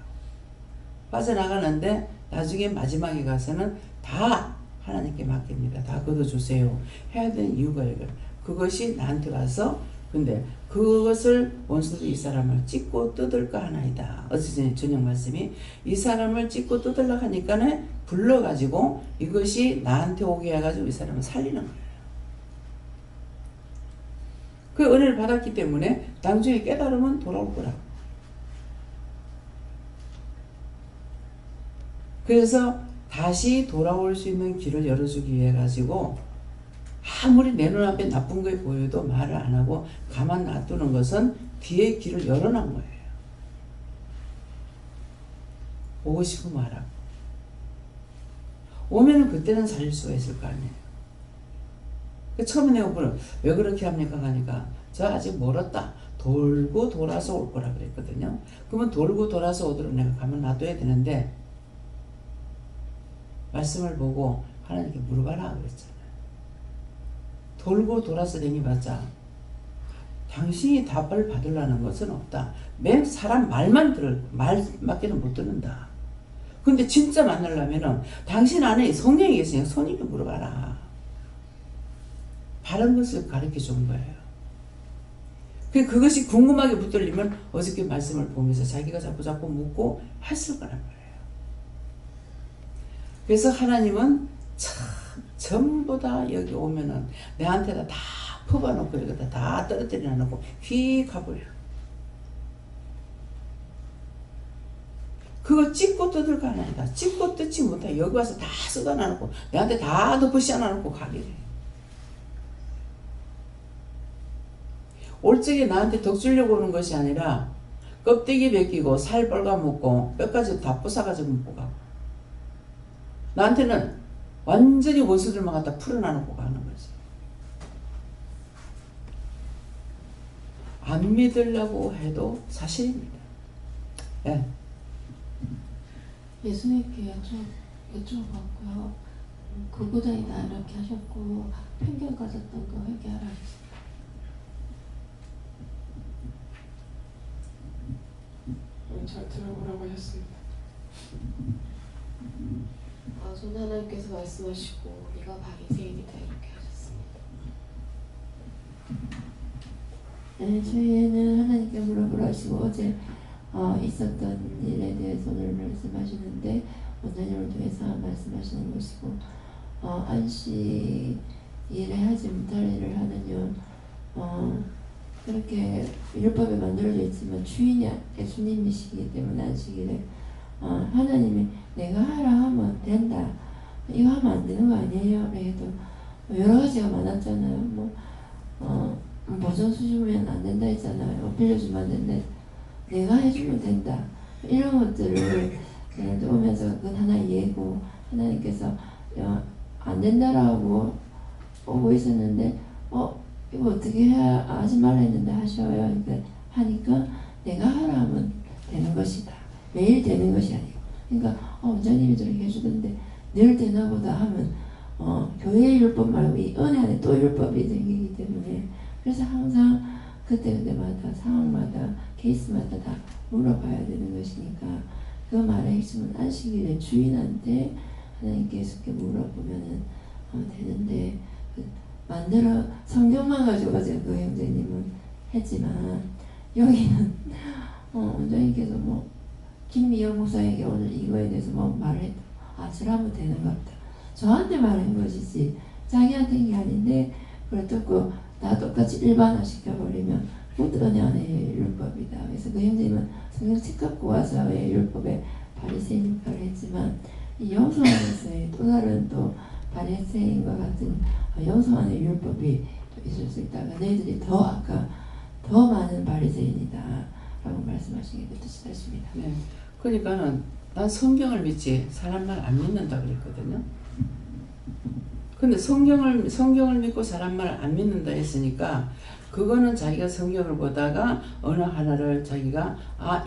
빠져나가는데 나중에 마지막에 가서는 다 하나님께 맡깁니다. 다 걷어주세요. 해야 되는 이유가 이거예요. 그것이 나한테 와서, 근데 그것을 원수들이 이 사람을 찢고 뜯을까 하나이다. 어제 저녁 말씀이 이 사람을 찢고 뜯으려고 하니까는 불러가지고 이것이 나한테 오게 해가지고 이 사람을 살리는 거예요. 그 은혜를 받았기 때문에 나중에 깨달으면 돌아올 거라고. 그래서 다시 돌아올 수 있는 길을 열어주기 위해 가지고 아무리 내 눈앞에 나쁜 게 보여도 말을 안 하고 가만 놔두는 것은 뒤에 길을 열어놓은 거예요. 오고 싶으면 하라고. 오면은 그때는 살릴 수가 있을 거 아니에요. 처음에 내가 왜 그렇게 합니까? 하니까 저 아직 멀었다. 돌고 돌아서 올 거라 그랬거든요. 그러면 돌고 돌아서 오도록 내가 가만 놔둬야 되는데 말씀을 보고 하나님께 물어봐라 그랬잖아요. 돌고 돌아서 다니봤자 당신이 답을 받으려는 것은 없다. 맨 사람 말밖에는 못 듣는다. 근데 진짜 만나려면은 당신 안에 성령이 계시니까 성령께 물어봐라. 바른 것을 가르쳐 준 거예요. 그것이 궁금하게 붙들리면 어저께 말씀을 보면서 자기가 자꾸 묻고 했을 거란 거예요. 그래서 하나님은 참 전부 다 여기 오면은 내한테다 다 퍼봐놓고 여기다 다 떨어뜨려 놓고 휙 가버려. 그걸 찢고 뜯을 거 아니다. 찢고 뜯지 못해. 여기 와서 다 쏟아놔놓고 내한테 다 덮어씌워놔놓고 가기래. 올적에 나한테 덕 주려고 오는 것이 아니라 껍데기 벗기고 살 빨가먹고 뼈까지 다 부숴가지고 먹고 가고, 나한테는 완전히 원수들만 갖다 풀어놔놓고 가는 거지. 안 믿으려고 해도 사실입니다. 예. 예수님께 여쭤봤고요. 그보다이다 이렇게 하셨고 편견 가졌던 거 회개하라 했습니다. 잘 들어보라고 하셨습니다. 전 하나님께서 말씀하시고 네가 바리새인이다 이렇게 하셨습니다. 네, 저희는 하나님께 물어보라 하시고 어제 있었던 일에 대해서 오늘 말씀하시는데 원장님을 통해서 말씀하시는 것이고 안식 일에 하지 못할 일을 하는 그렇게 율법에 만들어져 있지만 주인이 예수님이시기 때문에 안식일에 하나님이 내가 하라 하면 된다, 이거 하면 안 되는 거 아니에요? 그래도 여러 가지가 많았잖아요. 보전 수주면 안 된다 했잖아요. 빌려주면 안 된다, 내가 해주면 된다, 이런 것들을 오면서 그건 하나의 예고, 하나님께서 안 된다라고 오고 있었는데 이거 어떻게 해야 하지 말라 했는데 하셔요. 그러니까 하니까 내가 하라 하면 되는 것이다. 매일 되는 것이 아니고, 그러니까 원장님이 저렇게 해주던데 늘 되나 보다 하면 교회의 율법 말고 이 은혜 안에 또 율법이 생기기 때문에, 그래서 항상 그때그때마다 상황마다 케이스마다 다 물어봐야 되는 것이니까 그 말의 핵심은 안식일에 주인한테 하나님께서 이렇게 물어보면은 되는데, 만들어 성경만 가지고 어제 그 형제님은 했지만 여기는 원장님께서 김미영 목사에게 오늘 이거에 대해서 말을 했다. 저라면 되는 것 같다. 저한테 말한 것이지 자기한테 한 게 아닌데 그걸 듣고 다 똑같이 일반화시켜버리면 그것도 은혜 안의 율법이다. 그래서 그 형제님은 성경 책 갖고 와서 율법에 바리새인 역할을 했지만 이 영성 안에서의 또 다른 또 바리새인과 같은 영성 안의 율법이 또 있을 수 있다. 너희들이 더 많은 바리새인이다 라고 말씀하신 게 뜻이 되십니다. 네. 그러니까는 난 성경을 믿지 사람 말 안 믿는다 그랬거든요. 근데 성경을 믿고 사람 말 안 믿는다 했으니까 그거는 자기가 성경을 보다가 어느 하나를 자기가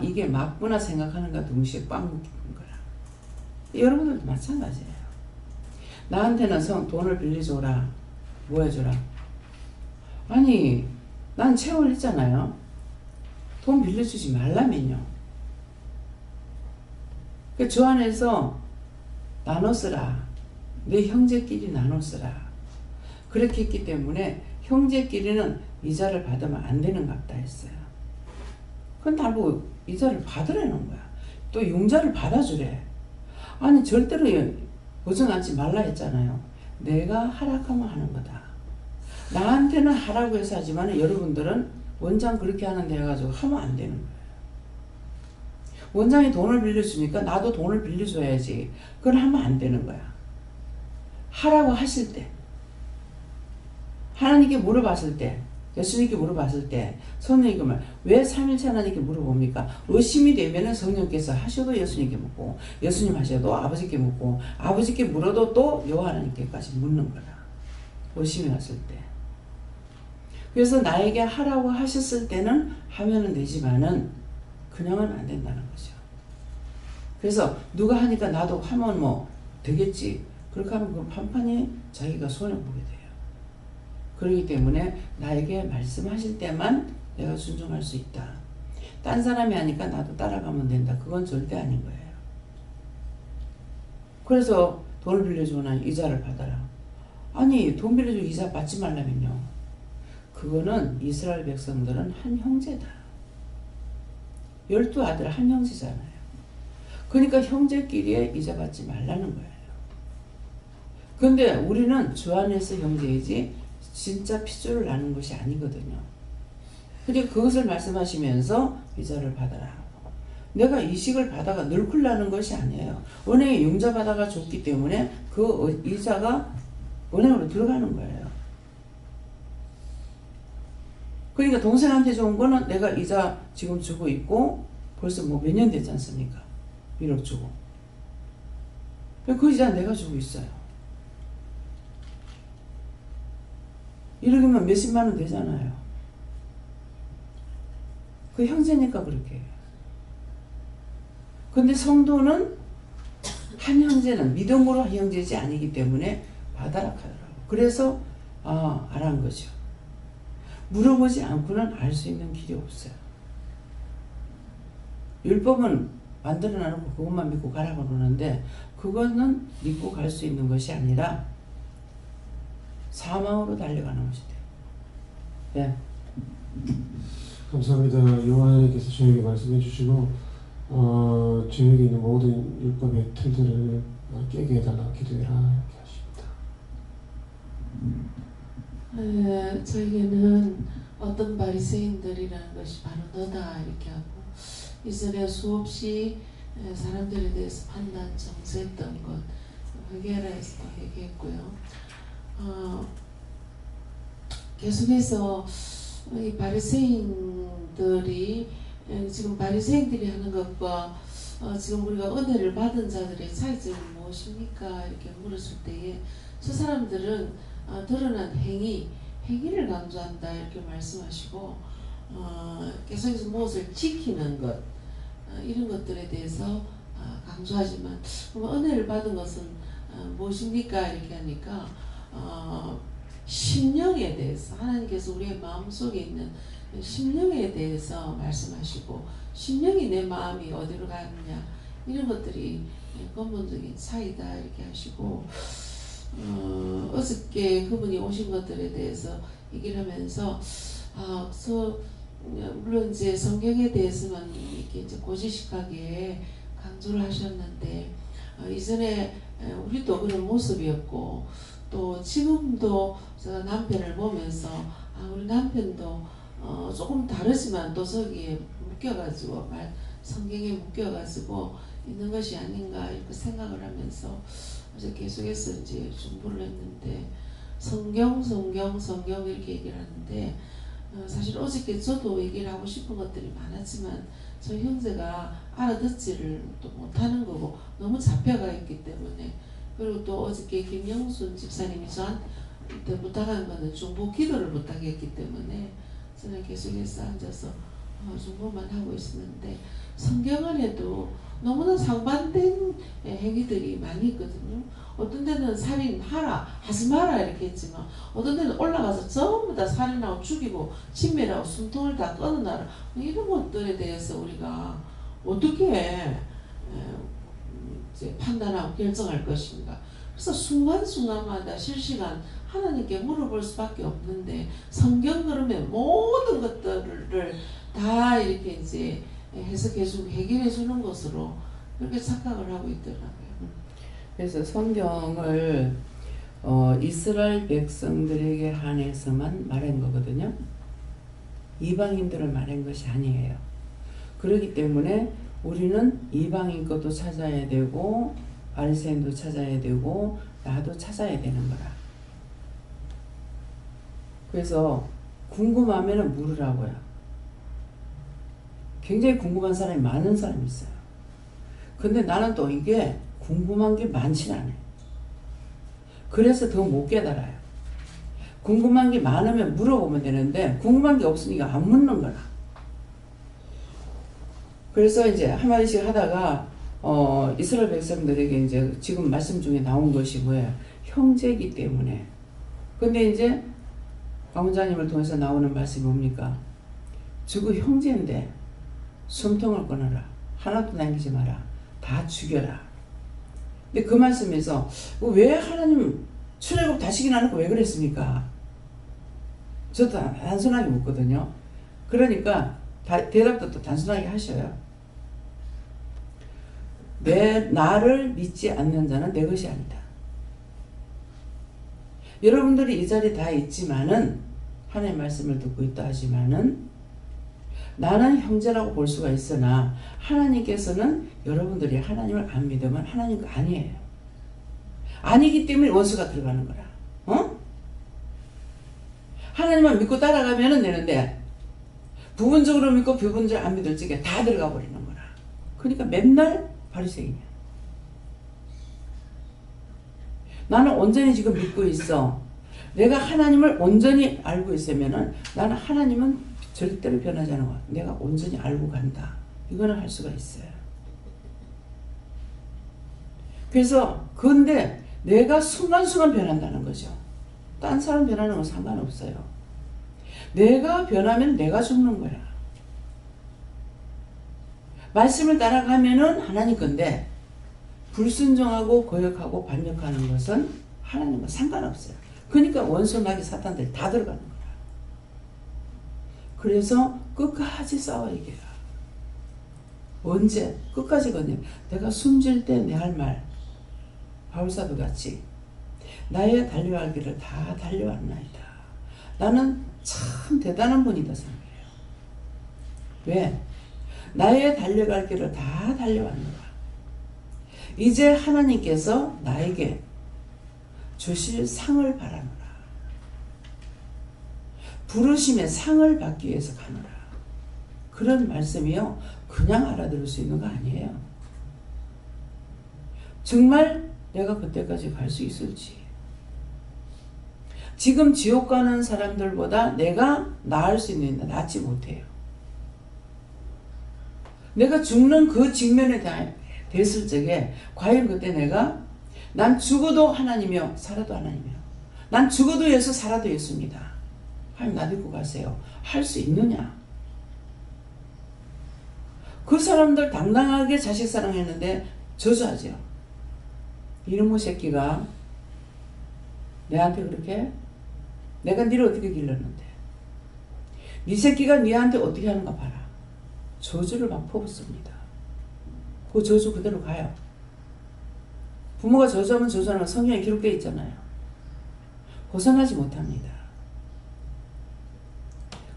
이게 맞구나 생각하는가 동시에 빵 묶이는 거야. 여러분들도 마찬가지예요. 나한테는 돈을 빌려줘라, 뭐 해줘라. 아니 난 체험을 했잖아요. 돈 빌려주지 말라면요. 저 안에서 나눠 쓰라. 내 형제끼리 나눠 쓰라. 그렇게 했기 때문에 형제끼리는 이자를 받으면 안 되는 것 같다 했어요. 그건 나보고 이자를 받으라는 거야. 또 융자를 받아주래. 아니 절대로 고정하지 말라 했잖아요. 내가 하라하면 하는 거다. 나한테는 하라고 해서 하지만 여러분들은 원장 그렇게 하는데 해가지고 하면 안 되는 거예요. 원장이 돈을 빌려주니까 나도 돈을 빌려줘야지. 그건 하면 안 되는 거야. 하라고 하실 때, 하나님께 물어봤을 때, 예수님께 물어봤을 때, 성령님께 왜 삼일체 하나님께 물어봅니까? 의심이 되면은 성령께서 하셔도 예수님께 묻고, 예수님 하셔도 아버지께 묻고, 아버지께 물어도 또 여호와 하나님께까지 묻는 거라. 의심이 왔을 때. 그래서 나에게 하라고 하셨을 때는 하면은 되지만은 그냥은 안 된다는 거죠. 그래서 누가 하니까 나도 하면 되겠지. 그렇게 하면 그 판판이 자기가 손해보게 돼요. 그렇기 때문에 나에게 말씀하실 때만 내가 순종할 수 있다. 딴 사람이 하니까 나도 따라가면 된다. 그건 절대 아닌 거예요. 그래서 돈을 빌려주거나 이자를 받아라. 아니 돈 빌려주고 이자 받지 말라면요. 그거는 이스라엘 백성들은 한 형제다. 12아들 한 형제잖아요. 그러니까 형제끼리에 이자 받지 말라는 거예요. 근데 우리는 주 안에서 형제이지 진짜 핏줄을 나눈 것이 아니거든요. 그러니까 그것을 말씀하시면서 이자를 받아라. 내가 이식을 받아가 늙으려는 것이 아니에요. 은행에 융자 받아가 줬기 때문에 그 이자가 은행으로 들어가는 거예요. 그러니까 동생한테 준 거는 내가 이자 지금 주고 있고 벌써 몇 년 됐지 않습니까? 1억 주고. 그 이자 내가 주고 있어요. 1억이면 몇십만 원 되잖아요. 그 형제니까 그렇게 해요. 근데 성도는 한 형제는 믿음으로 한 형제지 아니기 때문에 받아라 하더라고. 그래서 알아한 거죠. 물어보지 않고는 알 수 있는 길이 없어요. 율법은 만들어 놔놓고 그것만 믿고 가라고 그러는데 그거는 믿고 갈 수 있는 것이 아니라 사망으로 달려가는 것이 돼요. 네. 감사합니다. 요한께서 저에게 말씀해 주시고 저에게 있는 모든 율법의 틀들을 깨게 해달라 기도해라 이렇게 하십니다. 저에게는 어떤 바리새인들이라는 것이 바로 너다 이렇게 하고 이전에 수없이 사람들에 대해서 판단 정죄했던 것 회개하라 해서 얘기했고요. 계속해서 이 바리새인들이 지금 바리새인들이 하는 것과 지금 우리가 은혜를 받은 자들의 차이점이 무엇입니까? 이렇게 물었을 때에 저 사람들은 드러난 행위를 강조한다 이렇게 말씀하시고 계속해서 무엇을 지키는 것 이런 것들에 대해서 강조하지만 그럼 은혜를 받은 것은 무엇입니까? 이렇게 하니까 심령에 대해서 하나님께서 우리의 마음속에 있는 심령에 대해서 말씀하시고 심령이 내 마음이 어디로 가느냐 이런 것들이 근본적인 차이다 이렇게 하시고 어저께 그분이 오신 것들에 대해서 얘기를 하면서 물론 이제 성경에 대해서만 이렇게 이제 고지식하게 강조를 하셨는데 이전에 우리도 그런 모습이었고 또 지금도 제가 남편을 보면서 우리 남편도 조금 다르지만 또 저기에 묶여가지고 성경에 묶여가지고 있는 것이 아닌가 이렇게 생각을 하면서 어제 계속해서 이제 공부를 했는데 성경 이렇게 얘기를 하는데 사실 어저께 저도 얘기를 하고 싶은 것들이 많았지만 저 형제가 알아듣지를 또 못하는 거고 너무 잡혀가 있기 때문에 그리고 또 어저께 김영순 집사님이 저한테 부탁한 거는 중보 기도를 부탁했기 때문에 저는 계속해서 앉아서 중보만 하고 있었는데 성경 안에도 너무나 상반된 행위들이 많이 있거든요. 어떤 데는 하지 마라 이렇게 했지만 어떤 데는 올라가서 전부 다 살인하고 죽이고 침매하고 숨통을 다 끊어놔라 이런 것들에 대해서 우리가 어떻게 이제 판단하고 결정할 것인가. 그래서 순간순간마다 실시간 하나님께 물어볼 수밖에 없는데 성경 그러면 모든 것들을 다 이렇게 이제 해석해주고 해결해주는 것으로 그렇게 착각을 하고 있더라고요. 그래서 성경을 이스라엘 백성들에게 한해서만 말한 거거든요. 이방인들을 말한 것이 아니에요. 그렇기 때문에 우리는 이방인 것도 찾아야 되고 바리새인도 찾아야 되고 나도 찾아야 되는 거라. 그래서 궁금하면 물으라고요. 굉장히 궁금한 사람이 많은 사람이 있어요. 근데 나는 또 이게 궁금한 게 많진 않아요. 그래서 더 못 깨달아요. 궁금한 게 많으면 물어보면 되는데 궁금한 게 없으니까 안 묻는 거라. 그래서 이제 한마디씩 하다가 이스라엘 백성들에게 이제 지금 말씀 중에 나온 것이 뭐예요? 형제이기 때문에. 근데 이제 강원장님을 통해서 나오는 말씀이 뭡니까? 저거 형제인데 숨통을 끊어라. 하나도 남기지 마라. 다 죽여라. 근데 그 말씀에서 왜 하나님 출애굽 다시긴 안 하고 왜 그랬습니까? 저도 단순하게 묻거든요. 그러니까 대답도 또 단순하게 하셔요. 나를 믿지 않는 자는 내 것이 아니다. 여러분들이 이 자리에 다 있지만은 하나님의 말씀을 듣고 있다 하지만은 나는 형제라고 볼 수가 있으나 하나님께서는 여러분들이 하나님을 안 믿으면 하나님 거 아니에요. 아니기 때문에 원수가 들어가는 거라. 하나님만 믿고 따라가면 되는데 부분적으로 믿고 부분적으로 안 믿을 적에 다 들어가 버리는 거라. 그러니까 맨날 바리새인이야. 나는 온전히 지금 믿고 있어. 내가 하나님을 온전히 알고 있으면은 나는 하나님은 절대로 변하지 않은 거야. 내가 온전히 알고 간다. 이거는 할 수가 있어요. 그래서 근데 내가 순간순간 변한다는 거죠. 딴 사람 변하는 건 상관없어요. 내가 변하면 내가 죽는 거야. 말씀을 따라가면은 하나님 건데 불순종하고 거역하고 반역하는 것은 하나님과 상관없어요. 그러니까 원수 마귀 사탄들 다 들어가는 거야. 그래서 끝까지 싸워 이겨요. 언제? 끝까지거든요. 내가 숨질 때 내 할 말, 바울사도 같이 나의 달려갈 길을 다 달려왔나이다. 나는 참 대단한 분이다 생각해요. 왜? 나의 달려갈 길을 다 달려왔노라. 이제 하나님께서 나에게 주실 상을 바라노라. 부르심의 상을 받기 위해서 가노라. 그런 말씀이요. 그냥 알아들을 수 있는 거 아니에요. 정말 내가 그때까지 갈 수 있을지. 지금 지옥 가는 사람들보다 내가 나을 수 있는데 낫지 못해요. 내가 죽는 그 직면에 됐을 적에 과연 그때 내가 난 죽어도 하나님이요 살아도 하나님이요. 난 죽어도 예수 살아도 예수입니다. 하나님 나 믿고 가세요. 할 수 있느냐? 그 사람들 당당하게 자식 사랑했는데 저주하죠. 이놈의 새끼가 내한테 그렇게 내가 니를 어떻게 길렀는데 니 새끼가 니한테 어떻게 하는가 봐라. 저주를 막 퍼붓습니다. 그 저주 그대로 가요. 부모가 저주하면 저주하는 거 성경에 기록되어 있잖아요. 벗어나지 못합니다.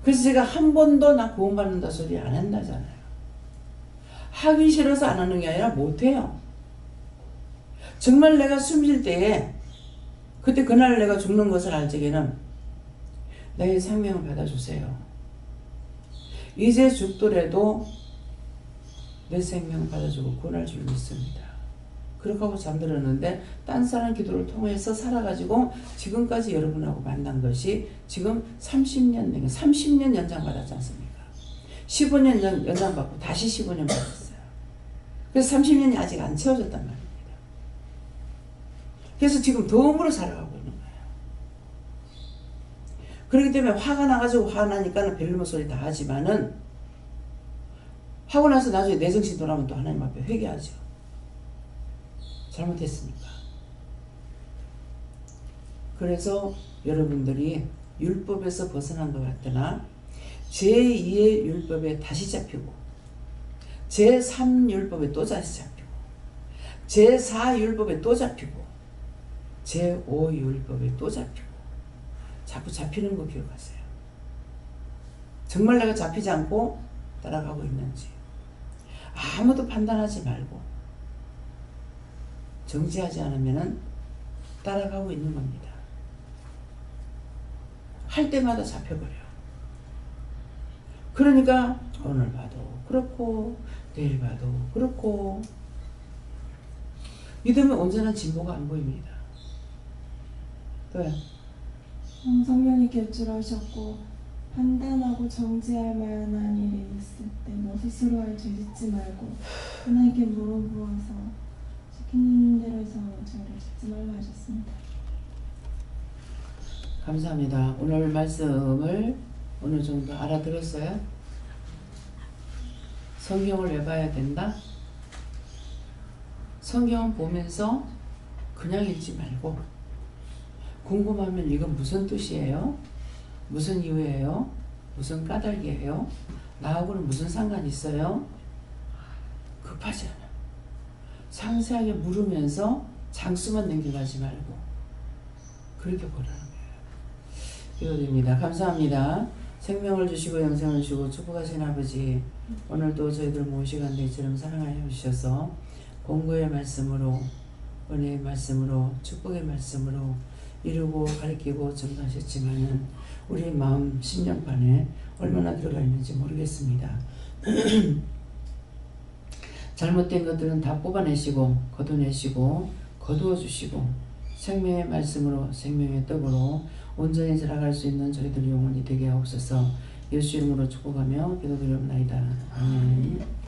그래서 제가 한 번도 나 구원받는다 소리 안 한다잖아요. 하기 싫어서 안 하는 게 아니라 못해요. 정말 내가 숨쉴 때에 그때 그날 내가 죽는 것을 알 적에는 나의 생명을 받아주세요. 이제 죽더라도 내 생명을 받아주고 구원할 줄 믿습니다. 그렇게 하고 잠들었는데 딴 사람 기도를 통해서 살아가지고 지금까지 여러분하고 만난 것이 지금 30년 연장받았지 않습니까? 15년 연장받고 다시 15년 받았어요. 그래서 30년이 아직 안 채워졌단 말입니다. 그래서 지금 덤으로 살아가고 있는 거예요. 그렇기 때문에 화가 나가지고 화나니까 별놈의 소리 다 하지만은 하고 나서 나중에 내 정신 돌아오면 또 하나님 앞에 회개하죠. 잘못했으니까. 그래서 여러분들이 율법에서 벗어난 것 같으나 제2의 율법에 다시 잡히고 제3율법에 또 다시 잡히고 제4율법에 또 잡히고 제5율법에 또 잡히고 자꾸 잡히는 거 기억하세요. 정말 내가 잡히지 않고 따라가고 있는지 아무도 판단하지 말고 정지하지 않으면 따라가고 있는 겁니다. 할 때마다 잡혀버려요. 그러니까 오늘 봐도 그렇고 내일 봐도 그렇고 믿음의 온전한 진보가 안 보입니다. 왜? 성령이 객주하셨고 판단하고 정지할 만한 일이 있을 때 너 스스로 할 죄 짓지 말고 하나님께 물어보아서 시키는 대로 해서 죄를 짓지 말라 하셨습니다. 감사합니다. 오늘 말씀을 어느 정도 알아들었어요? 성경을 왜 봐야 된다? 성경을 보면서 그냥 읽지 말고 궁금하면 이건 무슨 뜻이에요? 무슨 이유예요? 무슨 까닭이에요? 나하고는 무슨 상관이 있어요? 급하지 않아. 상세하게 물으면서 장수만 넘겨가지 말고 그렇게 보라는 거예요. 기도드립니다. 감사합니다. 생명을 주시고 영생을 주시고 축복하신 아버지, 오늘도 저희들 모시간 내처럼 사랑하여 주셔서 공고의 말씀으로, 은혜의 말씀으로, 축복의 말씀으로 이루고 가르치고 전도하셨지만은 우리 마음 심령판에 얼마나 들어가 있는지 모르겠습니다. 잘못된 것들은 다 뽑아내시고 걷어내시고 거두어 주시고 생명의 말씀으로 생명의 떡으로 온전히 자라갈 수 있는 저희들 영혼이 되게 하옵소서. 예수 이름으로 축복하며 기도드리옵나이다. 아멘.